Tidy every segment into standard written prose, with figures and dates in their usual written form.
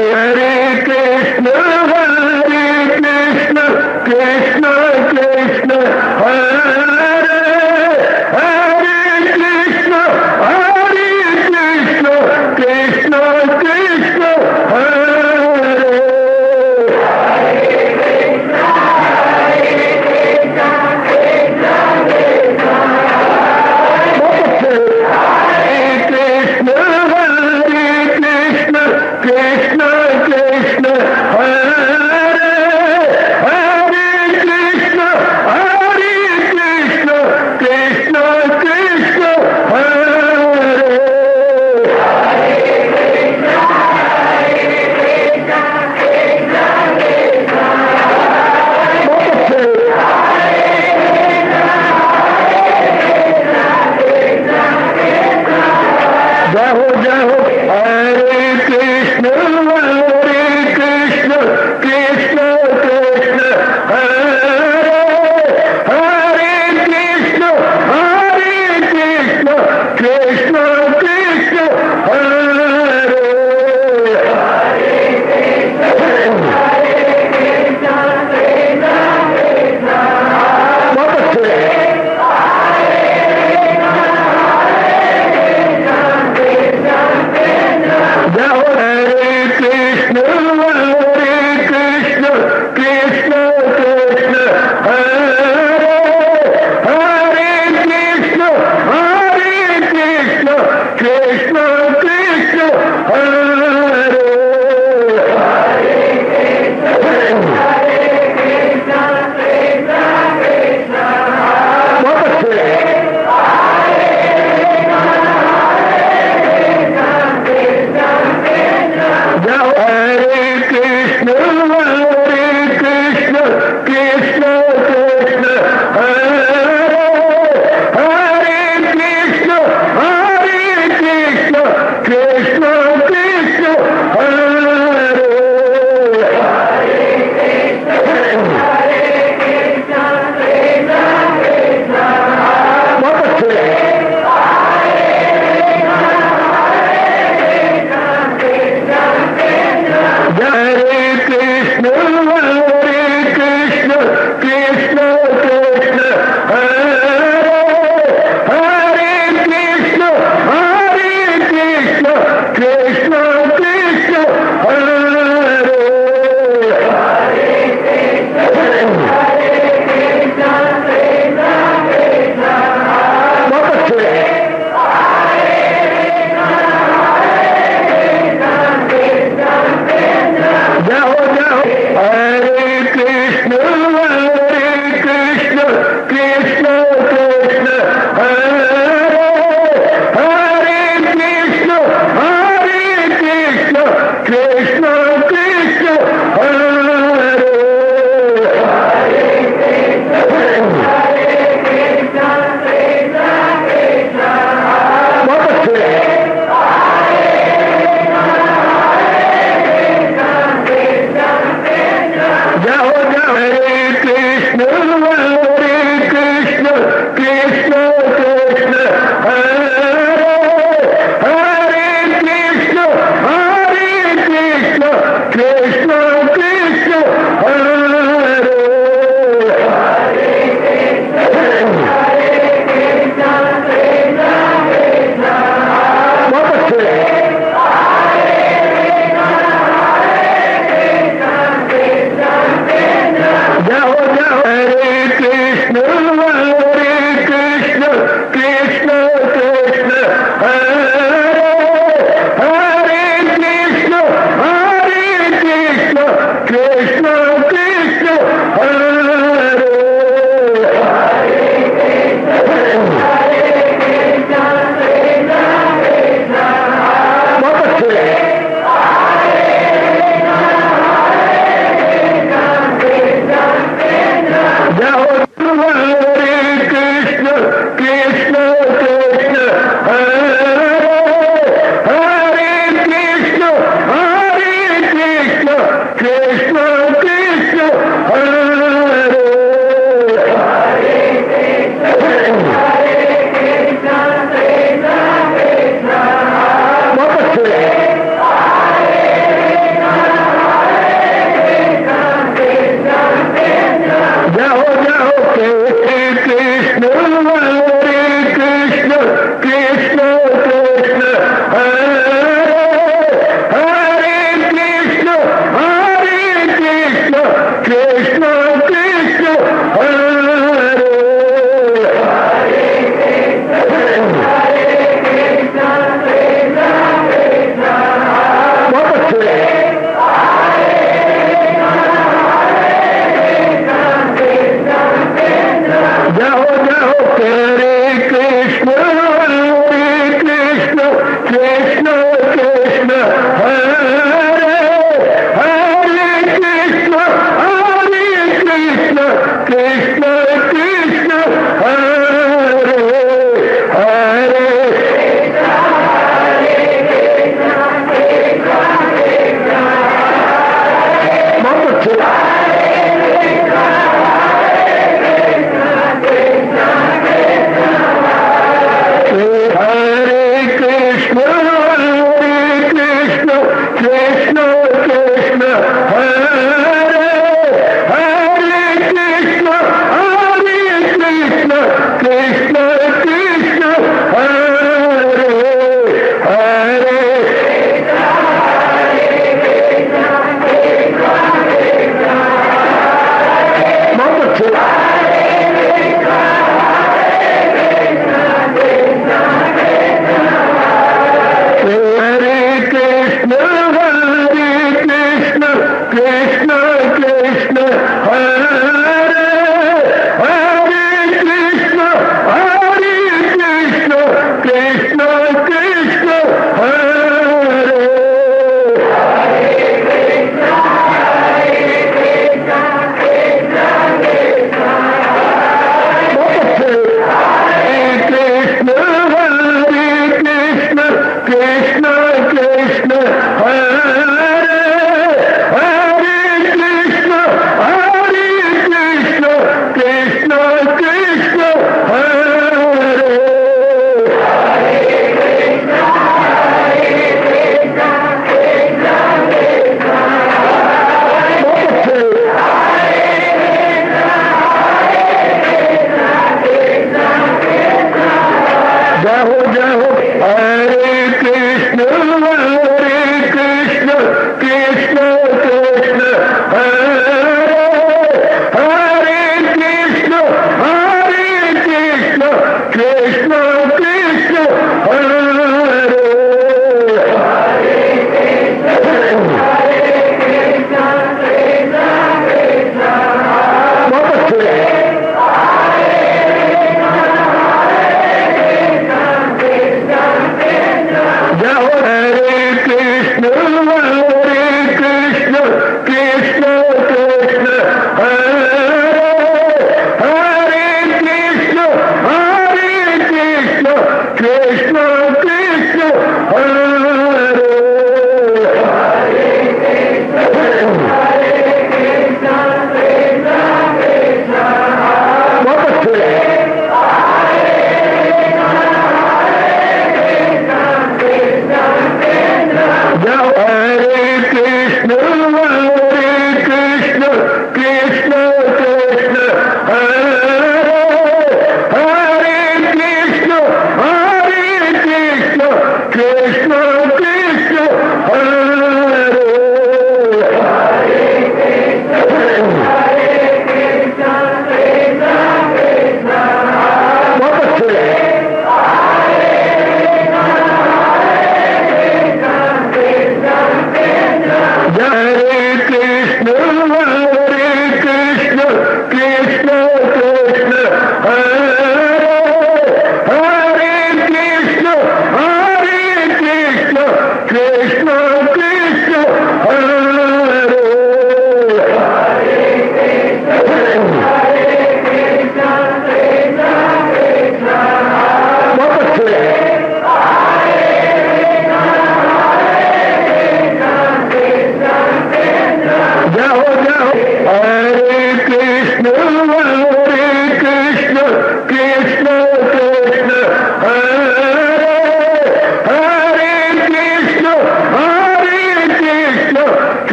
हरे कृष्ण कृष्ण कृष्ण हरे हरे कृष्ण कृष्ण कृष्ण हरे कृष्ण कृष्ण हरे हरे कृष्ण कृष्ण कृष्ण हरे जय हो हरे कृष्ण कृष्ण कृष्ण हरे हरे कृष्ण कृष्ण कृष्ण हरे बहुत अच्छे जय हो हरे कृष्ण कृष्ण कृष्ण हरे हरे कृष्ण कृष्ण कृष्ण हरे बहुत अच्छे जय हो हरे कृष्ण कृष्ण कृष्ण हरे हरे कृष्ण कृष्ण कृष्ण हरे बहुत अच्छे हरे कृष्ण कृष्ण हरे हरे कृष्ण कृष्ण कृष्ण हरे बहुत अच्छे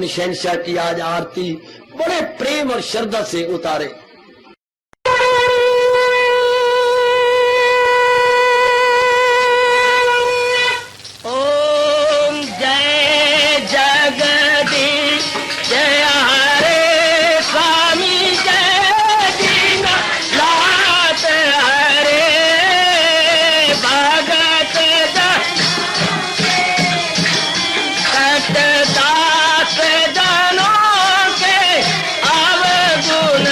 शहंशाह की आज आरती बड़े प्रेम और श्रद्धा से उतारे। ओम जय जगदीश जय हरे स्वामी जय दीनानाथ हरे भगत दास जनों के अवगुण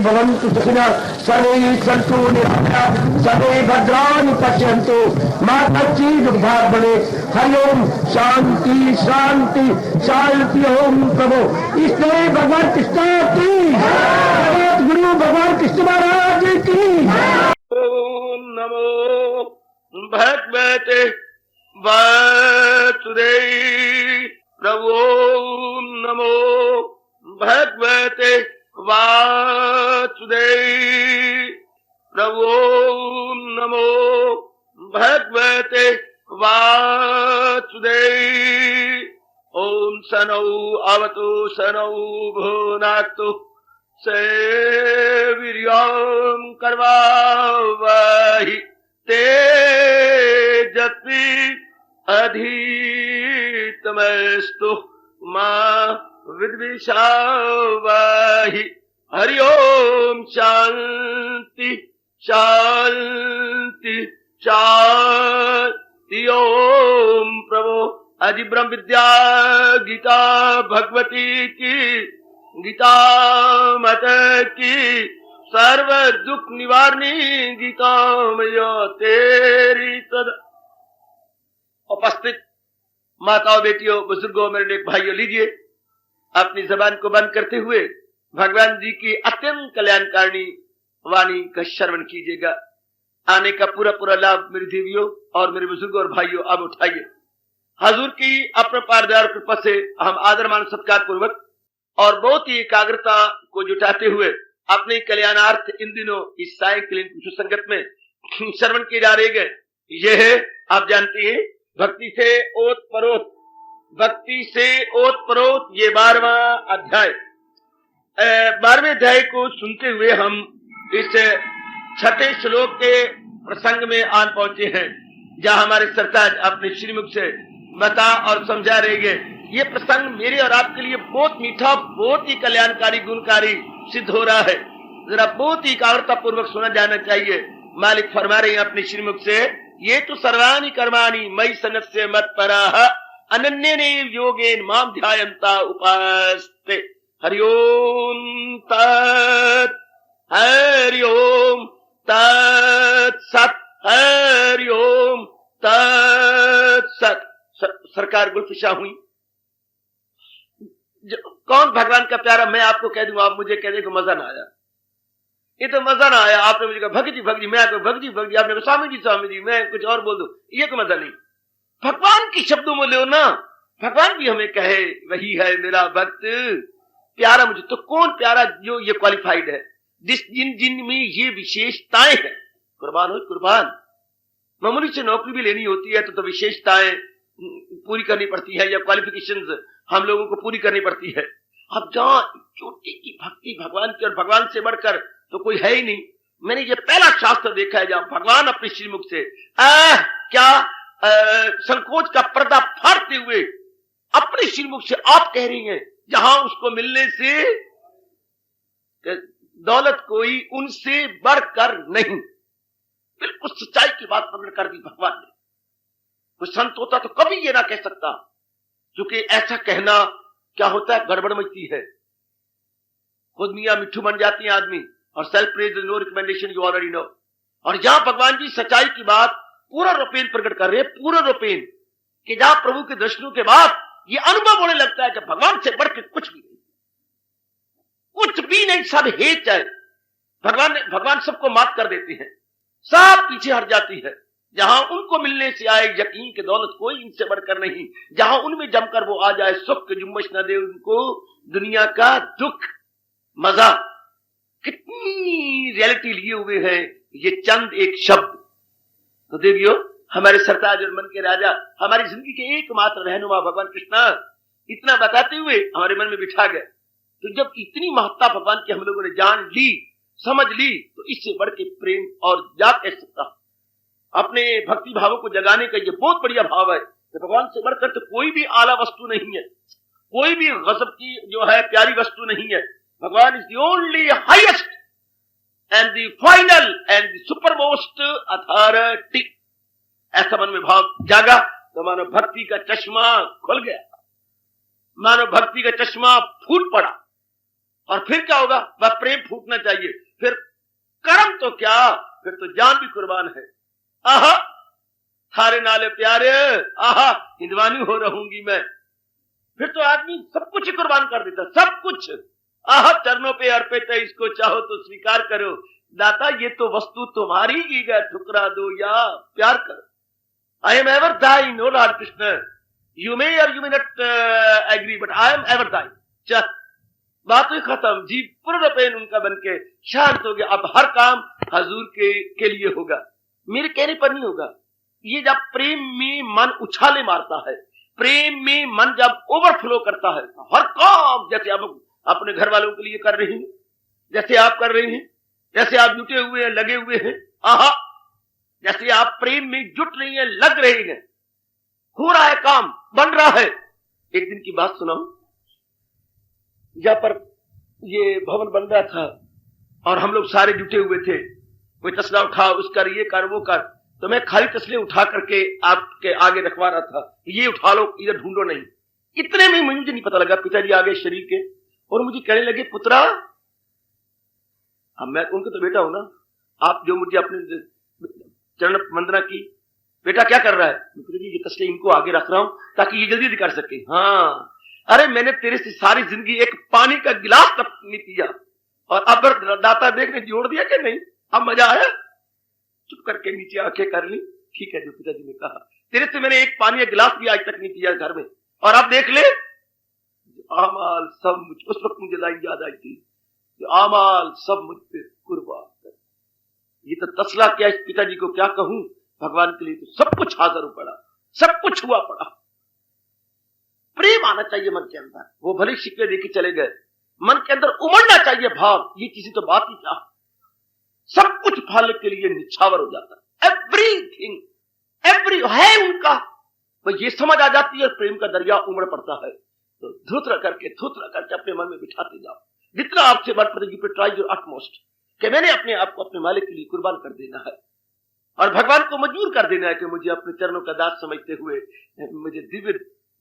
भवन्तु सुखिनः सर्वे सन्तु निरामयाः सर्वे भद्राणि पश्यन्तु मा कश्चित् दुःखात् भवेत्। हरि ओम शांति शांति शांति। ओम प्रभु इसलिए भगवान कृष्ण की गुरु भगवान कृष्ण महाराज की। ओम नमो भगवते वासुदेव प्रभु। ओम नमो भगवते वासुदेव प्रभु। ओम नमो भगवते वासुदेव। ओम सनौ अवतु सनौ भुनाक्तु सेवीर्यं कर्वावहि तेजस्वी अधितमस्तु मा विद्विषावहि। हरि ओम शांति शांति शांति। ओम प्रभु आदि ब्रह्म विद्या गीता भगवती की गीता माता की सर्व दुख निवारणी गीता मैया तेरी सदा। उपस्थित माताओं बेटियों बुजुर्गों मेरे नेक भाइयों, लीजिए अपनी जबान को बंद करते हुए भगवान जी की अत्यंत कल्याणकारिणी वाणी का श्रवण कीजिएगा। आने का पूरा पूरा लाभ मेरी देवियों और मेरे बुजुर्गों और भाइयों अब उठाइए। हजूर की अपरंपार दया और कृपा से हम आदर मान सत्कार पूर्वक और बहुत ही एकाग्रता को जुटाते हुए अपने कल्याणार्थ इन दिनों इस सायंकालीन सुसंगत में श्रवण किए जा रहे हैं। यह है, आप जानते हैं, भक्ति से ओत परोत, भक्ति से ओत परोत, ये 12वां अध्याय। 12वें अध्याय को सुनते हुए हम इस 6ठे श्लोक के प्रसंग में आन पहुंचे हैं, जहां हमारे सरताज अपने श्रीमुख से बता और समझा रहे हैं। ये प्रसंग मेरे और आपके लिए बहुत मीठा, बहुत ही कल्याणकारी, गुणकारी सिद्ध हो रहा है। जरा बहुत ही एकाग्रता पूर्वक सुना जाना चाहिए। मालिक फरमा रहे हैं अपने श्रीमुख से, ये तो सर्वाणि कर्माणि मयि सन्न्यस्य मत्पराः अनन्येनैव योगेन मां ध्यायन्ता उपास्ते। हरि ओम तत् हरि ओम तत्सत् हरि ओम तत्सत्। सरकार गुलफिशा हुई। कौन भगवान का प्यारा, मैं आपको कह दूंगा, आप मुझे कह दें कि मजा ना आया। ये तो मजा ना आया। आपने मुझे कहा भगत जी भगत जी, मैं आपको भगत जी भगत जी, आपने कहा स्वामी जी, मैं कुछ और बोल दूं, ये तो मजा नहीं। भगवान के शब्दों में लो ना, भगवान भी हमें कहे वही है मेरा भक्त प्यारा मुझे। तो कौन प्यारा जो ये क्वालिफाइड है, जिन में ये विशेषताएं हैं। कुर्बान हो कुर्बान। मामूली से नौकरी भी लेनी होती है तो विशेषताएं पूरी करनी पड़ती है, या क्वालिफिकेशंस हम लोगों को पूरी करनी पड़ती है। अब जहां चोटी की भक्ति भगवान की, और भगवान से बढ़कर तो कोई है ही नहीं। मैंने ये पहला शास्त्र देखा है जहां भगवान अपने श्रीमुख से संकोच का पर्दा फाड़ते हुए अपने श्रीमुख से आप कह रही हैं, जहां उसको मिलने से दौलत कोई उनसे बढ़कर नहीं। बिल्कुल सच्चाई की बात प्रकट कर दी भगवान ने। कोई संत होता तो कभी ये ना कह सकता, क्योंकि ऐसा कहना क्या होता है, गड़बड़ मचती है। खुद मियां मिट्ठू बन जाती है आदमी, और self praise no recommendation, you already know. और जहां भगवान जी सच्चाई की बात पूरा रूपेण प्रकट कर रहे हैं, पूरा रूपेण, कि जहां प्रभु के दर्शनों के बाद ये अनुभव होने लगता है कि भगवान से बढ़ के कुछ भी नहीं, कुछ भी नहीं, सब हेच है। भगवान सबको माफ कर देते हैं, सब पीछे हट जाती है। जहां उनको मिलने से आए यकीन की दौलत कोई इनसे बढ़कर नहीं, जहां उनमें जमकर वो आ जाए, सुख की जुम्मश न दे उनको दुनिया का दुख मजा। कितनी रियलिटी लिए हुए हैं ये चंद एक शब्द। तो देवियों, हमारे सरताज और मन के राजा, हमारी जिंदगी के एकमात्र रहनुमा भगवान कृष्ण इतना बताते हुए हमारे मन में बिठा गए। तो जब इतनी महत्ता भगवान की हम लोगों ने जान ली, समझ ली, तो इससे बढ़ के प्रेम और जा कह सकता। अपने भक्ति भावों को जगाने का ये बहुत बढ़िया भाव है कि भगवान से बढ़कर तो कोई भी आला वस्तु नहीं है, कोई भी गजब की जो है प्यारी वस्तु नहीं है। भगवान is the only highest and the final end the supermost authority. ऐसा मन में भाव जागा तो मानो भक्ति का चश्मा खुल गया, मानो भक्ति का चश्मा फूट पड़ा। और फिर क्या होगा? वह प्रेम फूटना चाहिए। फिर कर्म तो क्या, फिर तो जान भी कुर्बान है। आहा थारे नाले प्यारे, आहा हिंदवानी हो रहूंगी मैं। फिर तो आदमी सब कुछ ही कुर्बान कर देता, सब कुछ। आहा चरणों पे अर्पित है, इसको चाहो तो स्वीकार करो दाता, ये तो वस्तु तुम्हारी ही है, ठुकरा दो या प्यार करो। आई am ever thine O Lord Krishna, you may और you may not agree but I am ever thine. चल बात ही खत्म, जीव पूर्ण पेन उनका बन के शांत हो गया। अब हर काम हजूर के लिए होगा, मेरे कहने पर नहीं होगा। ये जब प्रेम में मन उछाले मारता है, प्रेम में मन जब ओवरफ्लो करता है, हर काम जैसे आप अपने घर वालों के लिए कर रही हैं, जैसे आप कर रही हैं, जैसे आप जुटे हुए हैं, लगे हुए हैं, आहा जैसे आप प्रेम में जुट रही हैं, लग रही हैं, हो रहा है काम, बन रहा है। एक दिन की बात सुनाऊं, जहां पर ये भवन बन रहा था और हम लोग सारे जुटे हुए थे, कोई तसला उठा, उसका ये कर वो कर, तो मैं खाली तसले उठा करके आपके आगे रखवा रहा था, ये उठा लो, इधर ढूंढो नहीं। इतने में मुझे नहीं पता लगा, पिताजी आगे शरीर के और मुझे कहने लगे, पुत्रा, अब मैं उनका तो बेटा हूं ना, आप जो मुझे अपने चरण वंदना की, बेटा क्या कर रहा है? ये तसले इनको आगे रख रहा हूं ताकि ये जल्दी कर सके। हाँ, अरे मैंने तेरे से सारी जिंदगी एक पानी का गिलास तक नहीं पिया, और अब दाता देखने जोड़ दिया कि नहीं, अब मजा आया? चुप करके नीचे आंखें कर ली, ठीक है जो पिताजी ने कहा, तेरे से मैंने एक पानी का गिलास भी आज तक नहीं पिया घर में, और अब देख ले आमाल सब मुझ, उस वक्त मुझे लाइन याद आई थी, आमाल सब मुझ पे कुर्बान कर। ये तो तसला क्या, इस पिताजी को क्या कहूं, भगवान के लिए तो सब कुछ हाजिर पड़ा, सब कुछ हुआ पड़ा। प्रेम आना चाहिए मन के अंदर, वो भले शिकवे देके चले गए, मन के अंदर उमड़ना चाहिए भाव, ये किसी तो बात ही क्या, सब कुछ पाने के लिए निछावर हो जाता है। एवरीथिंग एवरी है उनका, बस ये समझ आ जाती है, प्रेम का दरिया उमड़ पड़ता है, तो धुतरा करके अपने मन में बिठाते जाओ, जितना आपसे बढ़ पड़े, यू ट्राई योर अटमोस्ट, कि मैंने अपने आप को अपने मालिक के लिए कुर्बान कर देना है, और भगवान को मजबूर कर देना है कि मुझे अपने चरणों का दास समझते हुए मुझे दिव्य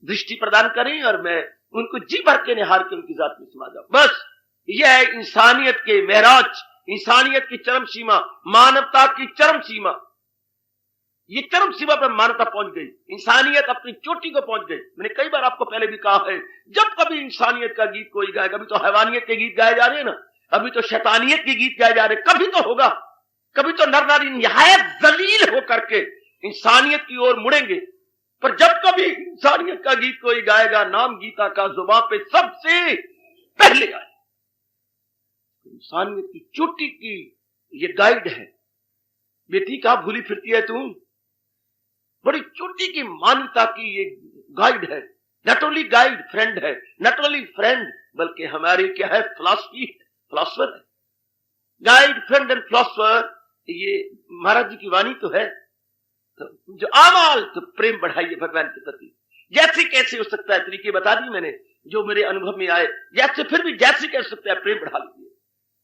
दृष्टि प्रदान करें, और मैं उनको जी भर के निहार के उनकी जात में समा जाऊं। बस यह है इंसानियत के महराज, इंसानियत की चरम सीमा, मानवता की चरम सीमा। ये चरम सीमा पर मानवता पहुंच गई, इंसानियत अपनी चोटी को पहुंच गई। मैंने कई बार आपको पहले भी कहा है, जब कभी इंसानियत का गीत कोई गाएगा, अभी तो हैवानियत के गीत गाए जा रहे हैं ना, अभी तो शैतानियत के गीत गाए जा रहे हैं, कभी तो होगा, कभी तो नर नारी निहायत जलील होकर के इंसानियत की ओर मुड़ेंगे। पर जब कभी इंसानियत का गीत कोई गाएगा, नाम गीता का जुबान पे सबसे पहले आए। इंसानियत की चोटी की ये गाइड है। बेटी कहां भूली फिरती है तू, बड़ी चोटी की मान्यता की ये गाइड है, नॉट ओनली गाइड, फ्रेंड है, नॉट ओनली फ्रेंड, बल्कि हमारी क्या है, फिलॉसफी है, फिलॉसफर है। गाइड, फ्रेंड एंड फिलॉसफर, ये महाराज जी की वाणी तो है। तो जो आमाल, तो प्रेम बढ़ाइए भगवान के प्रति। जैसे कैसे हो सकता है, तरीके बता दी मैंने जो मेरे अनुभव में आए, जैसे फिर भी जैसे कैसे सकता है, प्रेम बढ़ा लीजिए।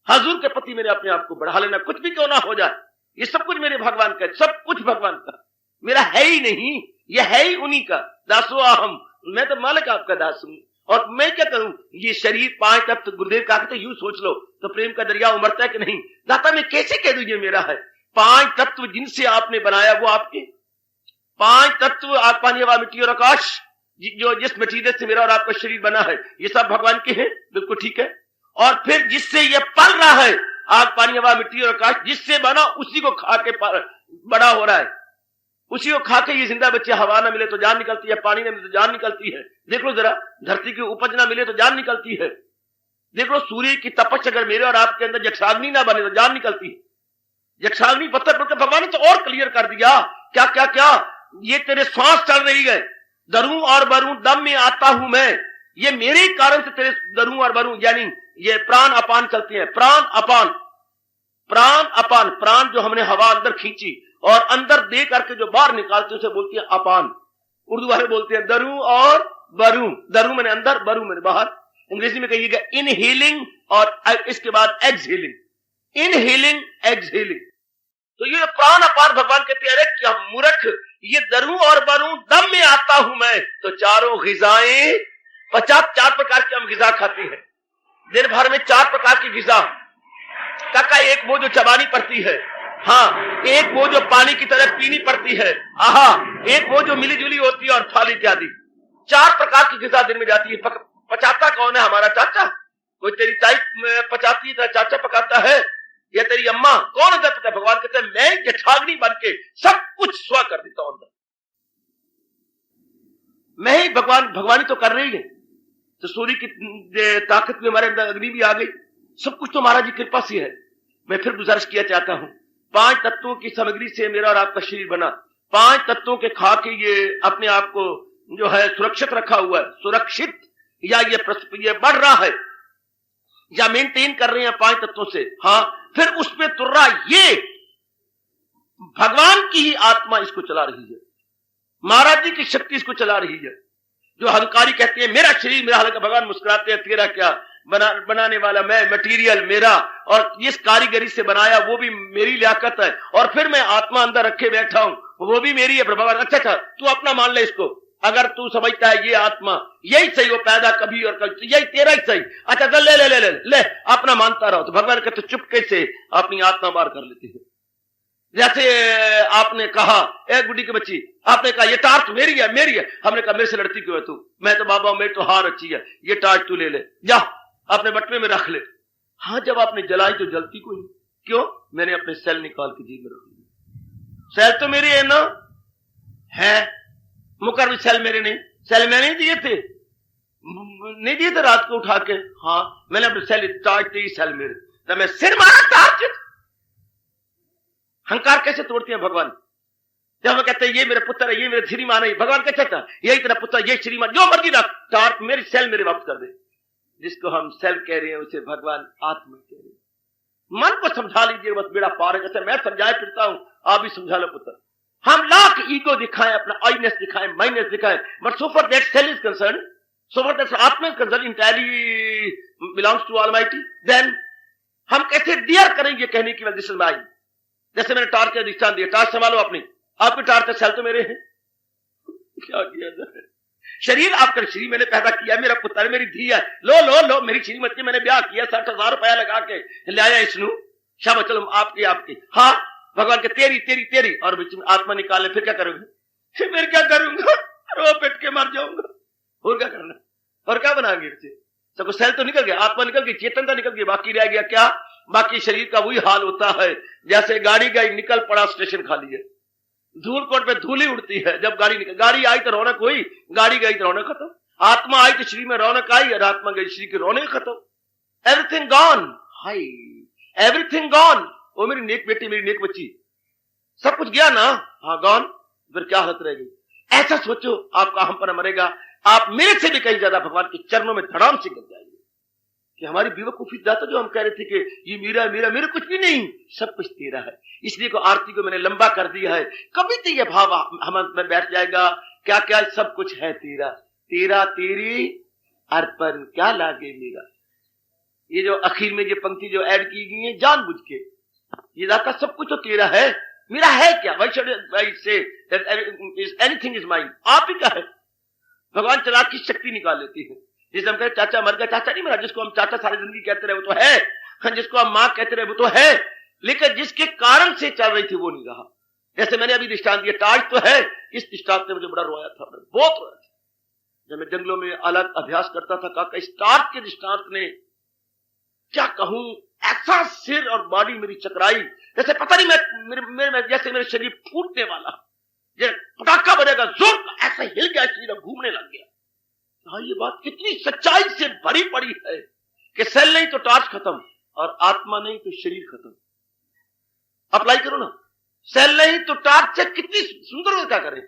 हजूर के प्रति मेरे अपने आप को बढ़ा लेना, कुछ भी क्यों ना हो जाए, ये सब कुछ मेरे भगवान का, सब कुछ भगवान का, मेरा है ही नहीं, ये है ही उन्हीं का। दासो अहम, मैं तो मालिक आपका दास हूं, और मैं क्या करूं, ये शरीर पांच तत्व गुरुदेव कहा तो यूं सोच लो, तो प्रेम का दरिया उमड़ता है कि नहीं? दाता मैं कैसे कह दूं ये मेरा है? पांच तत्व जिनसे आपने बनाया वो आपके, पांच तत्व आग पानी हवा मिट्टी और आकाश, जो जिस मटीरियल से मेरा और आपका शरीर बना है, ये सब भगवान के हैं, बिल्कुल ठीक है। और फिर जिससे ये पल रहा है, आग पानी हवा मिट्टी और आकाश, जिससे बना उसी को खा के बड़ा हो रहा है, उसी को खा के ये जिंदा बच्चे, हवा ना मिले तो जान निकलती है, पानी ना मिले तो जान निकलती है। देख लो जरा, धरती की उपज ना मिले तो जान निकलती है। देख लो सूर्य की तपश अगर मेरे और आपके अंदर यक्षाग्नि ना बने तो जान निकलती है। यक्षाग्नि पत्थर पर भगवान ने तो और क्लियर कर दिया, क्या क्या क्या, ये तेरे श्वास चल रही है, दरूं और बरूं दम में आता हूं मैं, ये मेरे ही कारण से तेरे दरूं और बरूं, यानी ये प्राण अपान चलती है, प्राण अपान, प्राण अपान, प्राण जो हमने हवा अंदर खींची और अंदर दे करके जो बाहर निकालते उसे बोलती है अपान। उर्दू वाले बोलते हैं दरूं और बरूं, दरूं मैंने अंदर, बरूं मैंने बाहर। अंग्रेजी में कहिएगा इनहेलिंग और इसके बाद एक्सहेलिंग, इनहेलिंग एक्सहेलिंग। तो ये प्राण अपान भगवान कहते हैं, क्या मूर्ख, ये दरूं और बरूं दम में आता हूं मैं, तो चारों गिजाएं 50 4 प्रकार की हम गिजा खाते हैं, दिन भर में 4 प्रकार की ग़िज़ा। काका एक वो जो चबानी पड़ती है, हाँ, एक वो जो पानी की तरह पीनी पड़ती है, आहा, एक वो जो मिली जुली होती है, और फल इत्यादि। 4 प्रकार की ग़िज़ा दिन में जाती है। पचाता कौन है? हमारा चाचा। कोई तेरी ताई पचाती है, तेरा चाचा पकाता है, या तेरी अम्मा? कौन अंदर पता है? भगवान कहते हैं मैं यथाग्नि बन के सब कुछ स्व कर देता हूं अंदर। मैं ही भगवानी तो कर रही है। तो सूर्य की ताकत में हमारे अंदर अग्नि भी आ गई। सब कुछ तो महाराज जी कृपा से है। मैं फिर गुजारिश किया चाहता हूं, 5 तत्वों की सामग्री से मेरा और आपका शरीर बना। 5 तत्वों के खा के ये अपने आप को जो है सुरक्षित रखा हुआ है। सुरक्षित या ये बढ़ रहा है या मेंटेन कर रहे हैं 5 तत्वों से। हाँ, फिर उसमें तुर रहा, ये भगवान की ही आत्मा इसको चला रही है। महाराज जी की शक्ति इसको चला रही है। जो अहंकारी कहते हैं मेरा शरीर मेरा, हालांकि भगवान मुस्कुराते हैं तेरा क्या, बनाने वाला मैं, मटेरियल मेरा, और इस कारीगरी से बनाया वो भी मेरी लियाकत है, और फिर मैं आत्मा अंदर रखे बैठा हूं वो भी मेरी है। भगवान अच्छा तू अपना मान ले इसको, अगर तू समझता है ये आत्मा यही सही, वो पैदा कभी और कभी यही तेरा ही सही, अच्छा तो ले ले ले ले ले अपना मानता रहो। तो भगवान कहते चुपके से अपनी आत्मा बाहर कर लेती है। जैसे आपने कहा एक गुड्डी की बच्ची, आपने कहा ये टार्च मेरी है मेरी है। हमने कहा मेरे से लड़ती क्यों है तू? मैं तो बाबा मेरी तो हार अच्छी है, ये टार्च तू ले ले, जा अपने बटवे में रख ले। हाँ, जब आपने जलाई तो जलती कोई नहीं। क्यों? मैंने अपने सेल निकाल के जेब में रख दिए। सेल तो मेरे है ना, है मुकर भी सेल मेरे नहीं। सेल मैंने दिए थे, नहीं दिए थे रात को उठा के। हाँ, मैंने अपने सेल टार्च दी, सेल मेरे। तो मैं सिर मारा टार्च। अहंकार कैसे तोड़ते हैं भगवान? जब हम कहते हैं ये मेरे पुत्र है, ये मेरे श्रीमान है, भगवान कहता था यही तेरा पुत्र, ये श्रीमान, जो मर्जी रख, टार्च मेरी, सेल मेरे वापस कर दे। जिसको हम सेल कह रहे हैं उसे भगवान आत्मा कह रहे हैं। मन को समझा लीजिए, बस बेड़ा पार है। जैसे मैं समझाए फिरता हूं, आप भी समझा लो पुत्र। हम लाख ईगो दिखाएं, अपना आईनेस दिखाएं, माइनेस दिखाएं, but so for that self is concern, so for that आत्मा is concern, entirely belongs to Almighty, then हम कैसे डियर करेंगे कहने की वजह से आई। जैसे मैंने टार्च का दृष्टांत दिया, टार्च संभालो अपनी, आपके टार्च सेल तो मेरे हैं। क्या किया जाए? शरीर आपका शरीर मैंने पैदा किया, मेरा पुत्र है, मेरी धी है, लो लो लो मेरी श्रीमती, मैंने ब्याह किया, 60,000 रुपया लगा के लाया इसनु, शाबाश चलो आपकी आपकी। हाँ, भगवान के तेरी तेरी तेरी, और बीच में आत्मा निकाले, फिर क्या करोगे? फिर क्या करूंगा? रो पिट के मर जाऊंगा। और क्या करना? और क्या बनाएंगे इससे? सबको सेल तो निकल गया, आत्मा निकल गई, चेतनता निकल गई, बाकी रह गया क्या? बाकी शरीर का वही हाल होता है जैसे गाड़ी गई, निकल पड़ा, स्टेशन खाली है, धूल कोट पे धूल ही उड़ती है। जब गाड़ी आई तो रौनक हुई, गाड़ी गई तो रौनक खत्म। आत्मा आई तो शरीर में रौनक आई, और आत्मा गई शरीर की रौनक खत्म। एवरीथिंग गॉन, हाय एवरीथिंग गॉन। वो मेरी नेक बेटी, मेरी नेक बच्ची, सब कुछ गया ना, हाँ गॉन, फिर क्या हालत रह गई? ऐसा सोचो, आपका हम पर मरेगा, आप मेरे से भी कहीं ज्यादा भगवान के चरणों में धड़ाम से गिर जाएंगे। कि हमारी बेवकूफी जाता जो हम कह रहे थे कि ये मेरा मेरा मेरा कुछ भी नहीं, सब कुछ तेरा है। इसलिए को आरती को मैंने लंबा कर दिया है। कभी तो ये भाव हम में बैठ जाएगा, क्या क्या सब कुछ है तेरा, तेरा तेरी अर्पण क्या लागे मेरा। ये जो आखिर में ये पंक्ति जो ऐड की गई है जानबूझ के, ये दाता सब कुछ तो तेरा है, मेरा है क्या? Why should I say that anything is mine? आप ही का है। भगवान चलाक की शक्ति निकाल लेती है। जिसे हम कहते चाचा मर गया, चाचा नहीं मरा। जिसको हम चाचा सारी जिंदगी कहते रहे वो तो है, जिसको हम माँ कहते रहे वो तो है, लेकिन जिसके कारण से चल रही थी वो नहीं रहा। जैसे मैंने अभी दृष्टांत दिया, टार्च तो है, इस दृष्टांत ने मुझे बड़ा रोया था, बहुत रोया था। जब मैं जंगलों में अलग अभ्यास करता था, काका इस टार्च के दृष्टांत ने क्या कहूं, ऐसा सिर और बॉडी मेरी चकराई, जैसे पता नहीं मैं जैसे मेरे शरीर फूटने वाला, जैसे पटाखा बजेगा जोर का, ऐसा हिल गया शरीर, घूमने लग गया। हाँ, ये बात कितनी सच्चाई से भरी पड़ी है कि सेल नहीं तो टार्च खत्म, और आत्मा नहीं तो शरीर खत्म। अप्लाई करो ना, सेल नहीं तो टार्च से कितनी सुंदर क्या करें।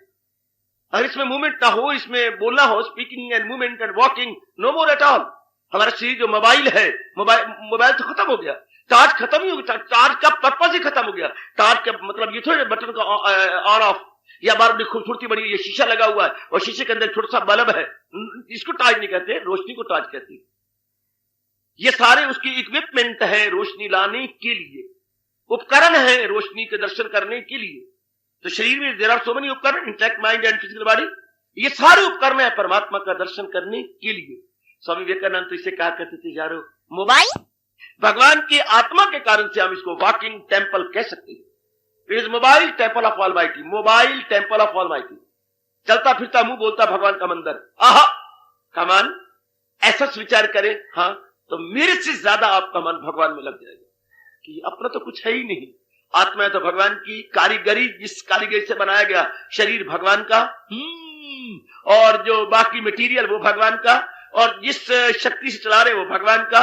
अगर इसमें मूवमेंट ना हो, इसमें बोलना हो, speaking and movement and walking, no more at all. हमारा शरीर जो मोबाइल है, मोबाइल तो खत्म हो गया, चार्ज खत्म ही हो गया, चार्ज का पर्पज ही खत्म हो गया। चार्ज का मतलब ये थोड़े बटन का ऑन ऑफ, या बार खूबसूरती बनी, ये शीशा लगा हुआ है और शीशे के अंदर छोटा सा बल्ब है, इसको टार्च नहीं कहते, रोशनी को टार्च कहते हैं। ये सारे उसकी इक्विपमेंट है रोशनी लाने के लिए, उपकरण है रोशनी के दर्शन करने के लिए। तो शरीर में देयर आर सो मेनी उपकरण, intellect, mind and physical body, ये सारे उपकरण है परमात्मा का दर्शन करने के लिए। स्वामी विवेकानंद तो इसे कहा करते थे, यारो मोबाइल भगवान की आत्मा के कारण से हम इसको वॉकिंग टेम्पल कह सकते हैं। It is mobile temple of almighty, mobile temple of almighty. चलता फिरता मुंह बोलता भगवान का मंदिर। आहा कमान ऐसा विचार करें, हाँ तो मेरे से ज्यादा आपका मन भगवान में लग जाएगा कि अपना तो कुछ है ही नहीं। आत्मा है तो भगवान की कारीगरी, जिस कारीगरी से बनाया गया शरीर भगवान का, और जो बाकी मटेरियल वो भगवान का, और जिस शक्ति से चला रहे वो भगवान का।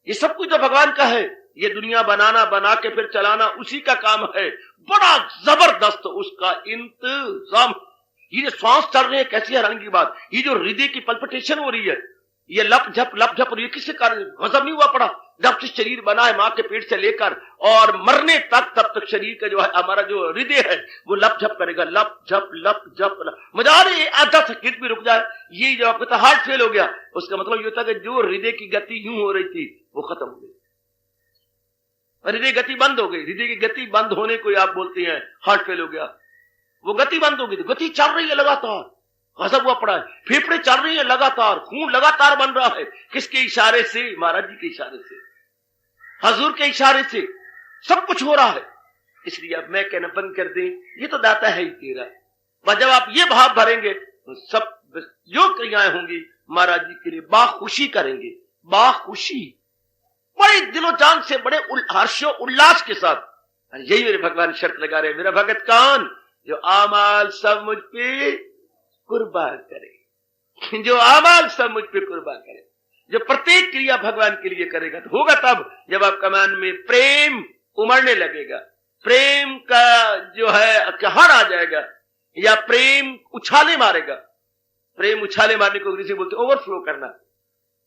ये सब कुछ तो भगवान का है। ये दुनिया बनाना, बना के फिर चलाना उसी का काम है। बड़ा जबरदस्त उसका इंतजाम। ये जो श्वास चल रहे हैं, कैसी हैरानी की बात। ये जो हृदय की पल्पिटेशन हो रही है, ये लप झप हो रही है, किसके कारण? गजब नहीं हुआ पड़ा? जब से शरीर बना है मां के पेट से लेकर और मरने तक, तब तक शरीर का जो है हमारा जो हृदय है वो लप झप करेगा, लप झप। मजा आ रही है, आधा सेकंड भी रुक जाए। ये जो आपका हार्ट फेल हो गया, उसका मतलब ये होता है कि जो हृदय की गति यूं हो रही थी वो खत्म हो गई, हृदय गति बंद हो गई। हृदय की गति बंद होने को आप बोलते हैं हार्ट फेल हो गया। वो गति बंद हो गई, तो गति चल रही है लगातार, गजब हुआ पड़ा है। फेफड़े चल रही है लगातार, खून लगातार बन रहा है। किसके इशारे से? महाराज जी के इशारे से, हजूर के इशारे से सब कुछ हो रहा है। इसलिए अब मैं कहना बंद कर दें, ये तो दाता है ही तेरा। पर जब आप ये भाव भरेंगे तो सब जो क्रियाएं होंगी महाराज जी के लिए बाखुशी करेंगे, बाखुशी, बड़े दिलो जान से, बड़े हर्षो उल्लास के साथ। यही मेरे भगवान शर्त लगा रहे हैं, मेरा भगत कौन? जो आमाल सब मुझ पे कुर्बान करे, जो आमाल सब मुझ पे कुर्बान करे, जो प्रत्येक क्रिया भगवान के लिए करेगा। तो होगा तब जब आपका मन में प्रेम उमड़ने लगेगा, प्रेम का जो है कहर आ जाएगा, या प्रेम उछाले मारेगा। प्रेम उछाले मारने को अंग्रेजी बोलते ओवरफ्लो करना।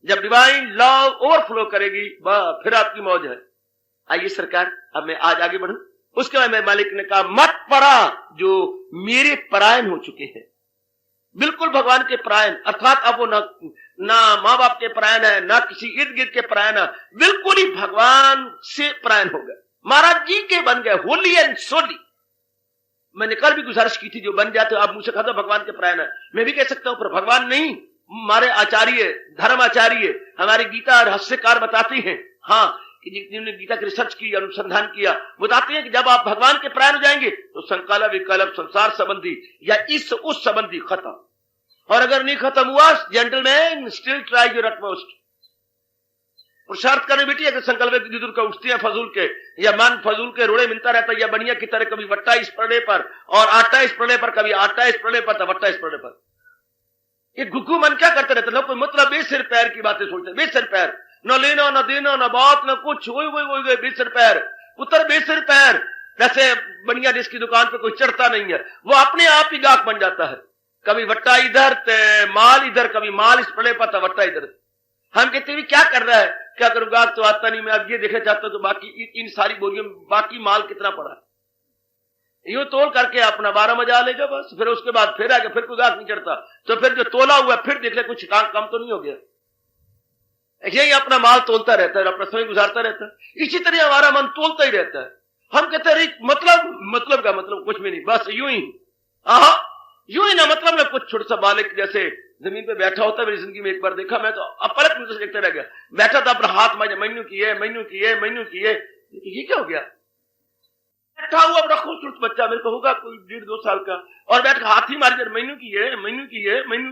जब डिवाइन लव ओवरफ्लो करेगी, वाह फिर आपकी मौज है। आइए सरकार, अब मैं आज आगे बढ़ूं। उसके बाद मैं मालिक ने कहा, मत पड़ा जो मेरे परायण हो चुके हैं, बिल्कुल भगवान के परायण, अर्थात अब वो ना माँ बाप के परायण है, ना किसी इर्द गिर्द के परायण है, बिल्कुल ही भगवान से परायण हो गए, महाराज जी के बन गए, होली एंड सोली। मैंने कल भी गुजारिश की थी, जो बन जाते आप मुझसे कहते भगवान के परायण है, मैं भी कह सकता हूं, पर भगवान नहीं, हमारे आचार्य, धर्म आचार्य, हमारी गीता रहस्यकार बताते हैं, हाँ कि जिन्होंने गीता की रिसर्च की, अनुसंधान किया, बताते हैं कि जब आप भगवान के परायण हो जाएंगे तो संकल्प विकल्प, संसार संबंधी या इस उस संबंधी खत्म। और अगर नहीं खत्म हुआ, gentleman still try your utmost. पुरुषार्थ करने बेटी, अगर संकल्प दूर का उठते हैं फजूल के, या मन फजूल के रोड़े मिलता रहता है, या बनिया की तरह कभी वट्टा इस पड़ने पर और आटा इस पड़ने पर, कभी आटा इस पड़ने पर तो वट्टा इस पड़ने पर। ये घुघू मन क्या करते रहते लोग? कोई मतलब बेसिर पैर की बातें सोचते, बेसिर पैर, न लेना न देना न बात न कुछ, वही बेसिर पैर, पुत्र बेसिर पैर। जैसे बनिया जिसकी दुकान पे कोई चढ़ता नहीं है, वो अपने आप ही गाहक बन जाता है। कभी वट्टा इधर माल इधर, कभी माल इस पड़े पर वट्टा इधर। हम कहते हैं क्या कर रहा है, क्या करूं, गाहक तो आता नहीं, मैं अब ये देखना चाहता हूं तो बाकी इन सारी बोरियों में बाकी माल कितना पड़ा है, यूं तोल करके अपना 12 मजा लेगा बस। फिर उसके बाद फिर आगे फिर कोई गाहक नहीं चढ़ता, तो फिर जो तोला हुआ फिर देख ले कुछ काम कम तो नहीं हो गया। यही अपना माल तोलता रहता है, अपना समय गुजारता रहता है। इसी तरह हमारा मन तोलता ही रहता है। हम कहते हैं मतलब का मतलब कुछ भी नहीं, बस यूं ही, यूं ही ना, मतलब ना कुछ। छोटा सा बालक जैसे जमीन पे बैठा होता है, मेरी जिंदगी में एक बार देखा, मैं तो अपलक मुझे देखते रह गया। बैठा था अपना हाथ मांझे, मेन्यू किए, ये क्या हो गया? बैठा हुआ बड़ा खूबसूरत बच्चा, मेरे को होगा कोई 1.5-2 साल का, और बैठ हाथ ही मार मेन्यू